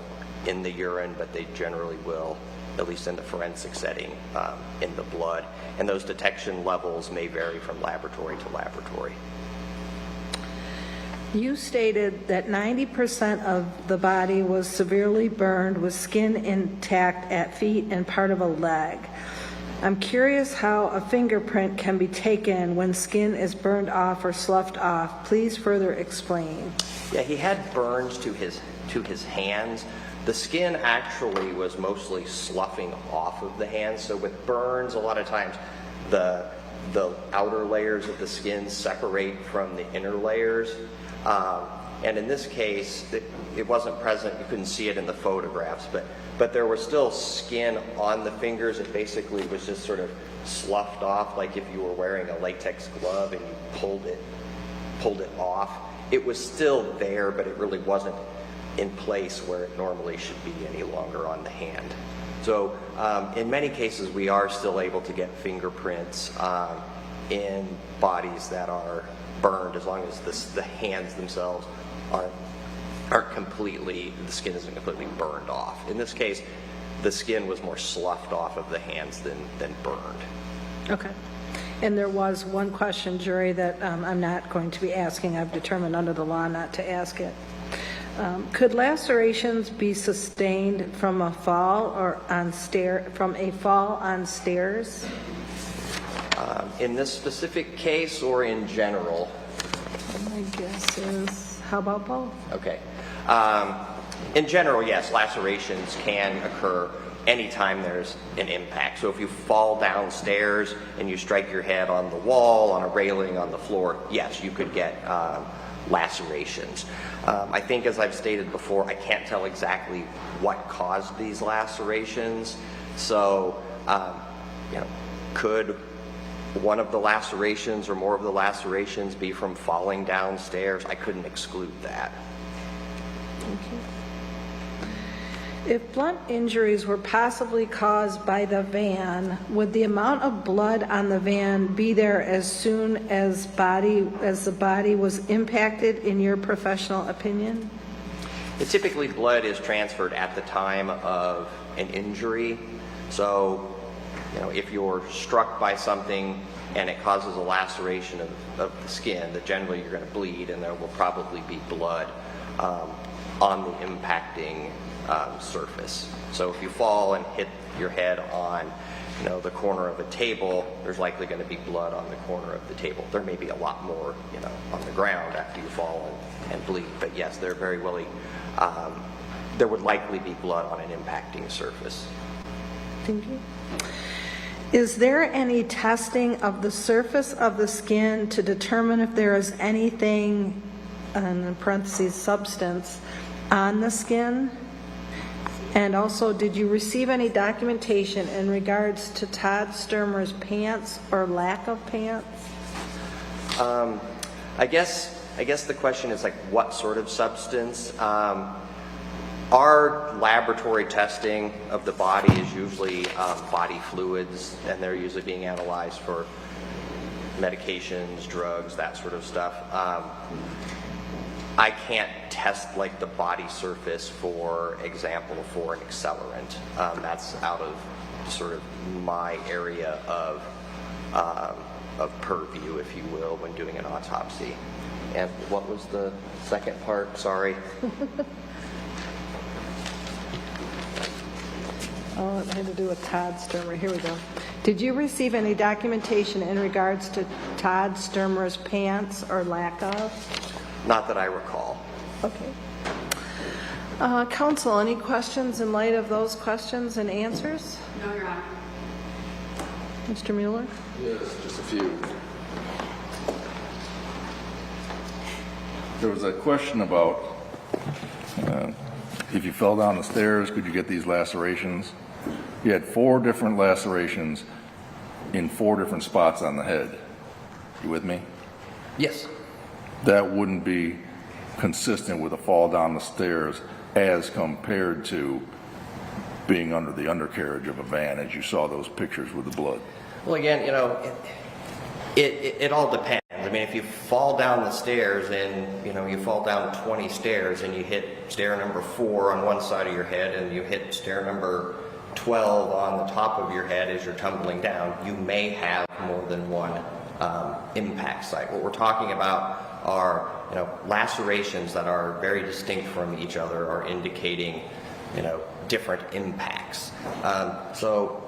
in the urine, but they generally will, at least in the forensic setting, in the blood. And those detection levels may vary from laboratory to laboratory. You stated that 90% of the body was severely burned with skin intact at feet and part of a leg. I'm curious how a fingerprint can be taken when skin is burned off or sloughed off. Please further explain. Yeah, he had burns to his hands. The skin actually was mostly sloughing off of the hands. So with burns, a lot of times the outer layers of the skin separate from the inner layers. And in this case, it wasn't present. You couldn't see it in the photographs, but there was still skin on the fingers. It basically was just sort of sloughed off, like if you were wearing a latex glove and you pulled it off. It was still there, but it really wasn't in place where it normally should be any longer on the hand. So in many cases, we are still able to get fingerprints in bodies that are burned, as long as the hands themselves aren't completely, the skin isn't completely burned off. In this case, the skin was more sloughed off of the hands than burned. Okay. And there was one question, jury, that I'm not going to be asking. I've determined under the law not to ask it. Could lacerations be sustained from a fall or from a fall on stairs? In this specific case or in general? My guess is, how about both? Okay. In general, yes, lacerations can occur anytime there's an impact. So if you fall downstairs and you strike your head on the wall, on a railing, on the floor, yes, you could get lacerations. I think, as I've stated before, I can't tell exactly what caused these lacerations. So, could one of the lacerations or more of the lacerations be from falling downstairs? I couldn't exclude that. If blunt injuries were possibly caused by the van, would the amount of blood on the van be there as soon as the body was impacted, in your professional opinion? Typically, blood is transferred at the time of an injury. So, if you're struck by something and it causes a laceration of the skin, that generally you're going to bleed, and there will probably be blood on the impacting surface. So if you fall and hit your head on, the corner of a table, there's likely going to be blood on the corner of the table. There may be a lot more, on the ground after you fall and bleed. But yes, there would likely be blood on an impacting surface. Thank you. Is there any testing of the surface of the skin to determine if there is anything, in parentheses, substance, on the skin? And also, did you receive any documentation in regards to Todd Stermer's pants or lack of pants? I guess the question is, like, what sort of substance? Our laboratory testing of the body is usually body fluids, and they're usually being analyzed for medications, drugs, that sort of stuff. I can't test, like, the body surface, for example, for an accelerant. That's out of sort of my area of purview, if you will, when doing an autopsy. And what was the second part? Sorry. Oh, it had to do with Todd Stermer. Here we go. Did you receive any documentation in regards to Todd Stermer's pants or lack of? Not that I recall. Okay. Counsel, any questions in light of those questions and answers? No, Your Honor. Mr. Mueller? Yes, just a few. There was a question about if you fell down the stairs, could you get these lacerations? You had 4 different lacerations in 4 different spots on the head. You with me? Yes. That wouldn't be consistent with a fall down the stairs as compared to being under the undercarriage of a van, as you saw those pictures with the blood. Well, again, it all depends. I mean, if you fall down the stairs and, you fall down 20 stairs and you hit stair number 4 on one side of your head and you hit stair number 12 on the top of your head as you're tumbling down, you may have more than one impact site. What we're talking about are, lacerations that are very distinct from each other, are indicating, different impacts. So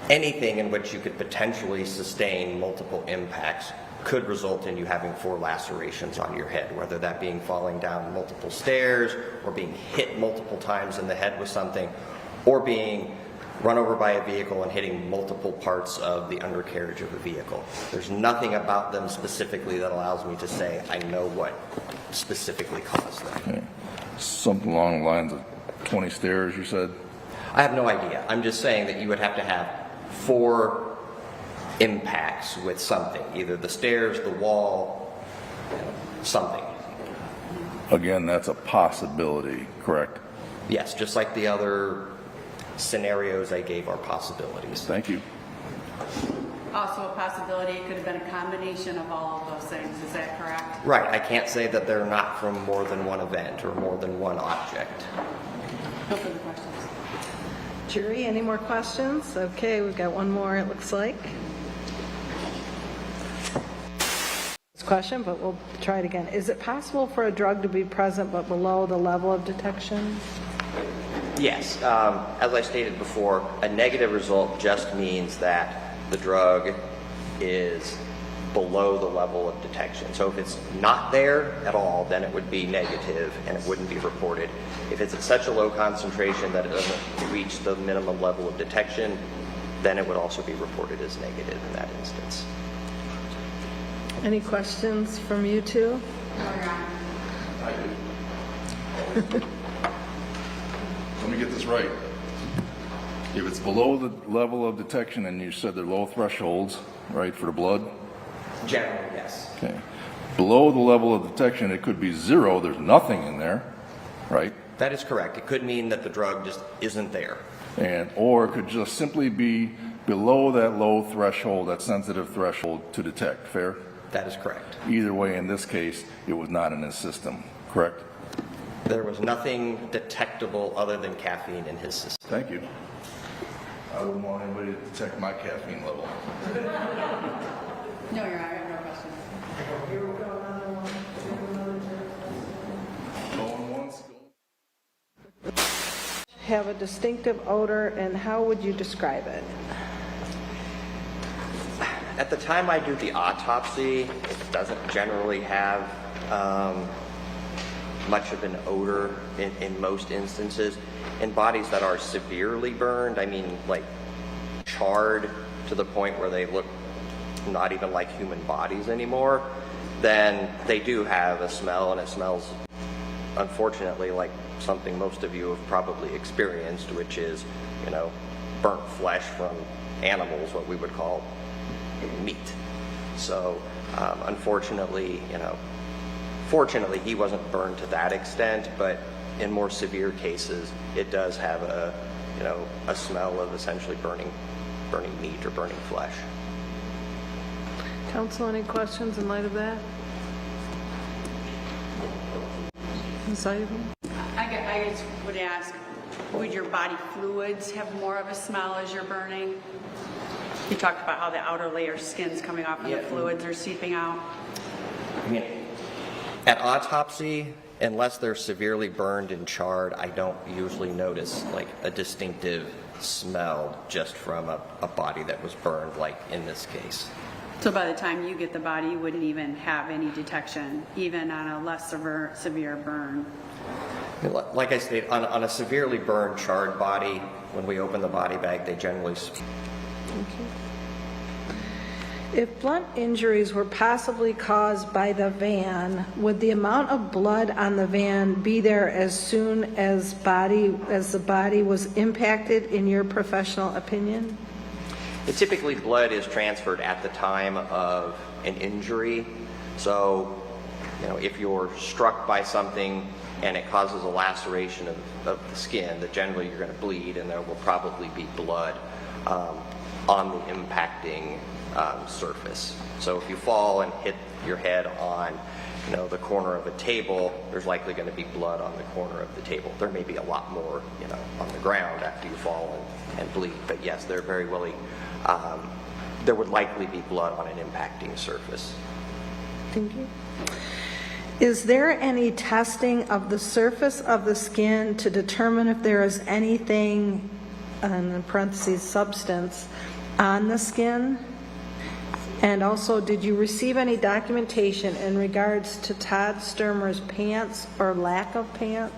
anything in which you could potentially sustain multiple impacts could result in you having 4 lacerations on your head, whether that being falling down multiple stairs or being hit multiple times in the head with something, or being run over by a vehicle and hitting multiple parts of the undercarriage of a vehicle. There's nothing about them specifically that allows me to say I know what specifically caused them. Okay. Something along the lines of 20 stairs, you said? I have no idea. I'm just saying that you would have to have 4 impacts with something, either the stairs, the wall, something. Again, that's a possibility, correct? Yes, just like the other scenarios I gave are possibilities. Thank you. Also a possibility, it could have been a combination of all of those things. Is that correct? Right. I can't say that they're not from more than one event or more than one object. No further questions. Jury, any more questions? Okay, we've got one more, it looks like. This question, but we'll try it again. Is it possible for a drug to be present but below the level of detection? Yes. As I stated before, a negative result just means that the drug is below the level of detection. So if it's not there at all, then it would be negative and it wouldn't be reported. If it's at such a low concentration that it doesn't reach the minimum level of detection, then it would also be reported as negative in that instance. Any questions from you two? I do. Let me get this right. If it's below the level of detection, and you said they're low thresholds, right, for the blood? Generally, yes. Okay. Below the level of detection, it could be 0, there's nothing in there, right? That is correct. It could mean that the drug just isn't there. Or it could just simply be below that low threshold, that sensitive threshold to detect, fair? That is correct. Either way, in this case, it was not in his system, correct? There was nothing detectable other than caffeine in his system. Thank you. I wouldn't want anybody to detect my caffeine level. No, Your Honor, I have no question. Going once, Have a distinctive odor, and how would you describe it? At the time I do the autopsy, it doesn't generally have much of an odor in most instances. In bodies that are severely burned, I mean like charred to the point where they look not even like human bodies anymore, then they do have a smell, and it smells, unfortunately, like something most of you have probably experienced, which is, you know, burnt flesh from animals, what we would call meat. So unfortunately, you know, fortunately he wasn't burned to that extent, but in more severe cases it does have a, you know, a smell of essentially burning meat or burning flesh. Counsel, any questions in light of that? Ms. Ivan? I just would ask, would your body fluids have more of a smell as you're burning? You talked about how the outer layer skin's coming off and the fluids are seeping out. I mean, at autopsy, unless they're severely burned and charred, I don't usually notice like a distinctive smell just from a body that was burned, like in this case. So by the time you get the body, you wouldn't even have any detection, even on a less severe burn. Like I stated, on a severely burned, charred body, when we open the body bag, they generally... If blunt injuries were possibly caused by the van, would the amount of blood on the van be there as soon as the body was impacted, in your professional opinion? Typically, blood is transferred at the time of an injury. So, you know, if you're struck by something and it causes a laceration of the skin, that generally you're going to bleed, and there will probably be blood on the impacting surface. So if you fall and hit your head on, you know, the corner of a table, there's likely going to be blood on the corner of the table. There may be a lot more, you know, on the ground after you fall and bleed. But yes, they're very willing. There would likely be blood on an impacting surface. Thank you. Is there any testing of the surface of the skin to determine if there is anything, in parentheses, substance, on the skin? And also, did you receive any documentation in regards to Todd Stermer's pants or lack of pants?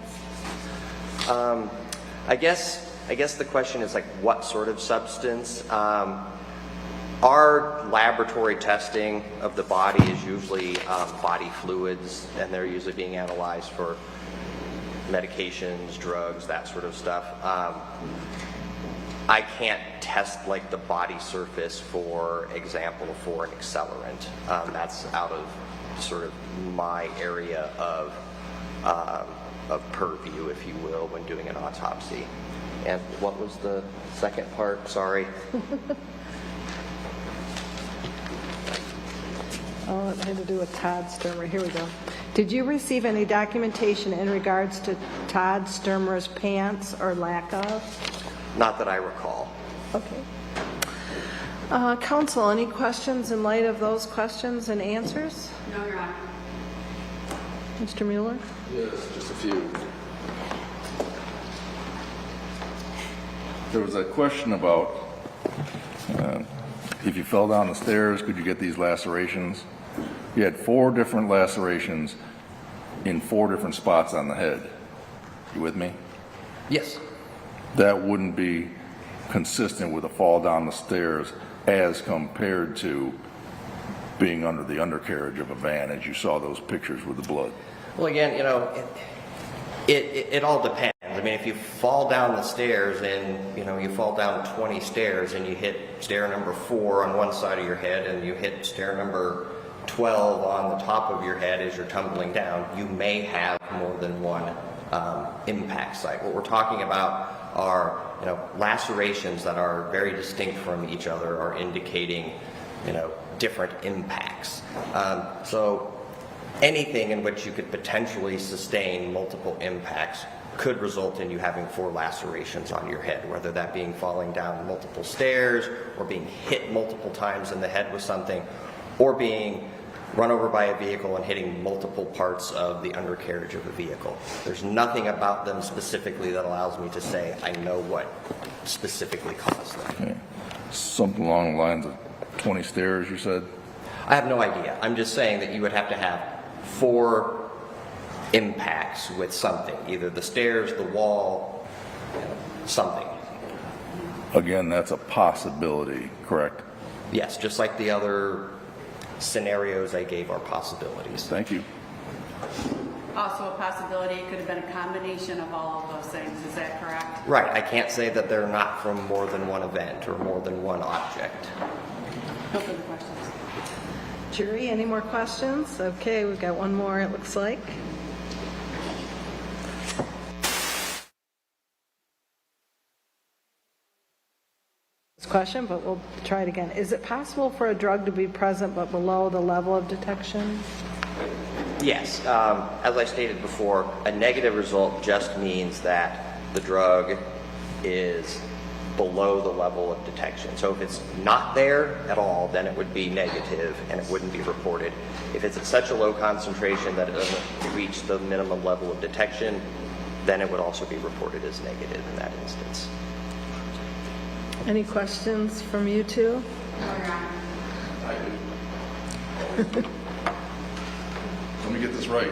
I guess the question is like, what sort of substance? Our laboratory testing of the body is usually body fluids, and they're usually being analyzed for medications, drugs, that sort of stuff. I can't test like the body surface, for example, for an accelerant. That's out of sort of my area of purview, if you will, when doing an autopsy. And what was the second part? Sorry. Oh, it had to do with Todd Stermer. Here we go. Did you receive any documentation in regards to Todd Stermer's pants or lack of? Not that I recall. Okay. Counsel, any questions in light of those questions and answers? No, Your Honor. Mr. Mueller? Yes, just a few. There was a question about if you fell down the stairs, could you get these lacerations? You had 4 different lacerations in 4 different spots on the head. You with me? Yes. That wouldn't be consistent with a fall down the stairs as compared to being under the undercarriage of a van as you saw those pictures with the blood? Well, again, you know, it all depends. I mean, if you fall down the stairs and, you know, you fall down 20 stairs and you hit stair number 4 on one side of your head and you hit stair number 12 on the top of your head as you're tumbling down, you may have more than one impact site. What we're talking about are, you know, lacerations that are very distinct from each other, are indicating, you know, different impacts. So anything in which you could potentially sustain multiple impacts could result in you having 4 lacerations on your head, whether that being falling down multiple stairs or being hit multiple times in the head with something, or being run over by a vehicle and hitting multiple parts of the undercarriage of a vehicle. There's nothing about them specifically that allows me to say I know what specifically caused them. Okay. Something along the lines of 20 stairs, you said? I have no idea. I'm just saying that you would have to have 4 impacts with something, either the stairs, the wall, something. Again, that's a possibility, correct? Yes, just like the other scenarios I gave are possibilities. Thank you. Also a possibility, it could have been a combination of all of those things, is that correct? Right, I can't say that they're not from more than one event or more than one object. No further questions. Jury, any more questions? Okay, we've got one more, it looks like. Question, but we'll try it again. Is it possible for a drug to be present but below the level of detection? Yes, as I stated before, a negative result just means that the drug is below the level of detection. So if it's not there at all, then it would be negative and it wouldn't be reported. If it's at such a low concentration that it doesn't reach the minimum level of detection, then it would also be reported as negative in that instance. Any questions from you two? I do. Let me get this right.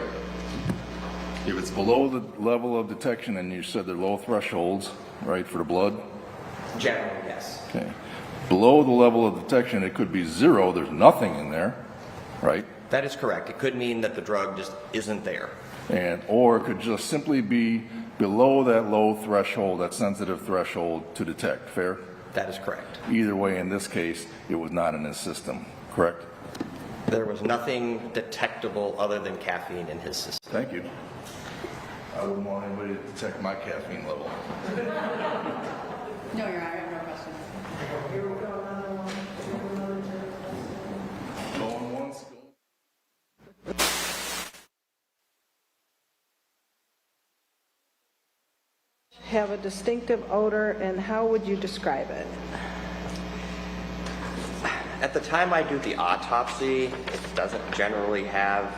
If it's below the level of detection, and you said they're low thresholds, right, for the blood? Generally, yes. Okay. Below the level of detection, it could be 0, there's nothing in there, right? That is correct. It could mean that the drug just isn't there. Or it could just simply be below that low threshold, that sensitive threshold to detect, fair? That is correct. Either way, in this case, it was not in his system, correct? There was nothing detectable other than caffeine in his system. Thank you. I wouldn't want anybody to detect my caffeine level. No, Your Honor, I have no questions. Going once, Have a distinctive odor, and how would you describe it? At the time I do the autopsy, it doesn't generally have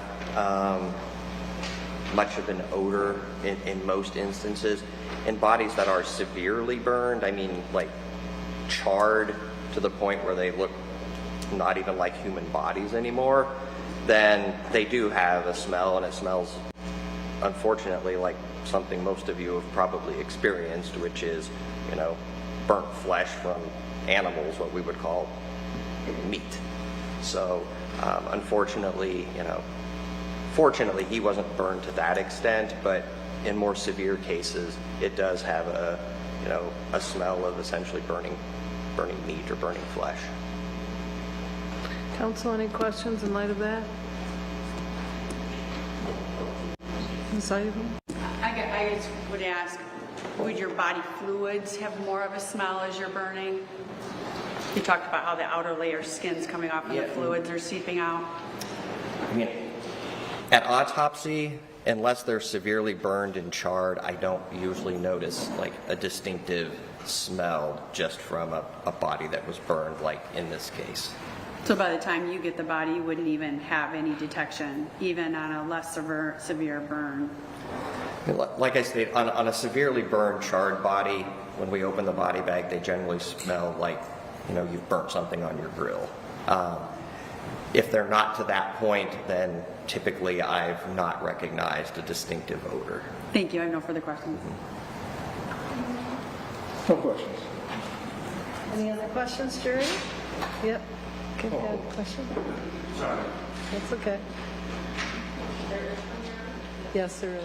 much of an odor in most instances. In bodies that are severely burned, I mean like charred to the point where they look not even like human bodies anymore, then they do have a smell, and it smells, unfortunately, like something most of you have probably experienced, which is, you know, burnt flesh from animals, what we would call meat. So unfortunately, you know, fortunately he wasn't burned to that extent, but in more severe cases it does have a, you know, a smell of essentially burning meat or burning flesh. Counsel, any questions in light of that? Ms. Ivan? I just would ask, would your body fluids have more of a smell as you're burning? You talked about how the outer layer skin's coming off and the fluids are seeping out. I mean, at autopsy, unless they're severely burned and charred, I don't usually notice like a distinctive smell just from a body that was burned, like in this case. So by the time you get the body, you wouldn't even have any detection, even on a less severe burn? Like I stated, on a severely burned, charred body, when we open the body bag, they generally smell like, you know, you've burnt something on your grill. If they're not to that point, then typically I've not recognized a distinctive odor. Thank you. I have no further questions. No questions. Any other questions, jury? Yep. Okay, you had a question? Sorry. That's okay. Yes, there is.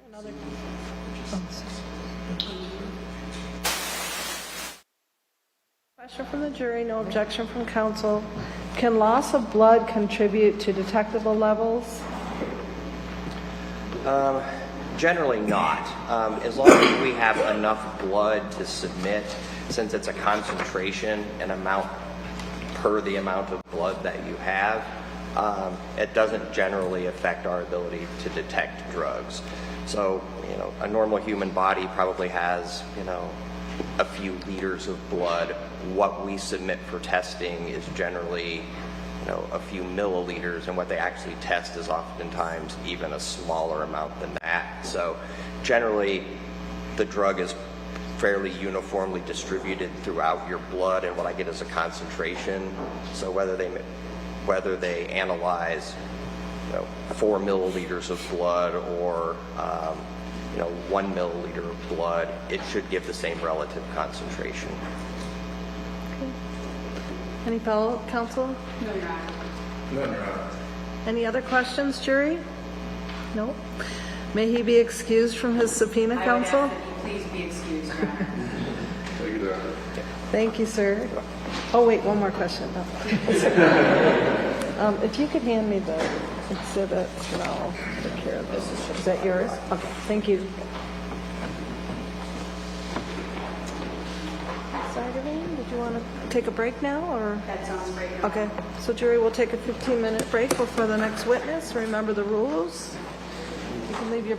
Another question from the jury, no objection from counsel. Can loss of blood contribute to detectable levels? Generally not. As long as we have enough blood to submit, since it's a concentration and amount per the amount of blood that you have, it doesn't generally affect our ability to detect drugs. So, a normal human body probably has, a few liters of blood. What we submit for testing is generally, a few milliliters, and what they actually test is oftentimes even a smaller amount than that. So generally, the drug is fairly uniformly distributed throughout your blood, and what I get is a concentration. So whether they analyze 4 milliliters of blood or 1 milliliter of blood, it should give the same relative concentration. Any follow-up, counsel? No, Your Honor. None, Your Honor. Any other questions, jury? No? May he be excused from his subpoena, counsel? I would ask that you please be excused, Your Honor. Thank you, Doctor. Thank you, sir. Oh, wait, one more question. No. If you could hand me the exhibit, and I'll take care of this. Is that yours? Okay, thank you. Saturday, did you want to take a break now, or? That sounds great, Your Honor. Okay, so jury, we'll take a 15-minute break before the next witness. Remember the rules. You can leave your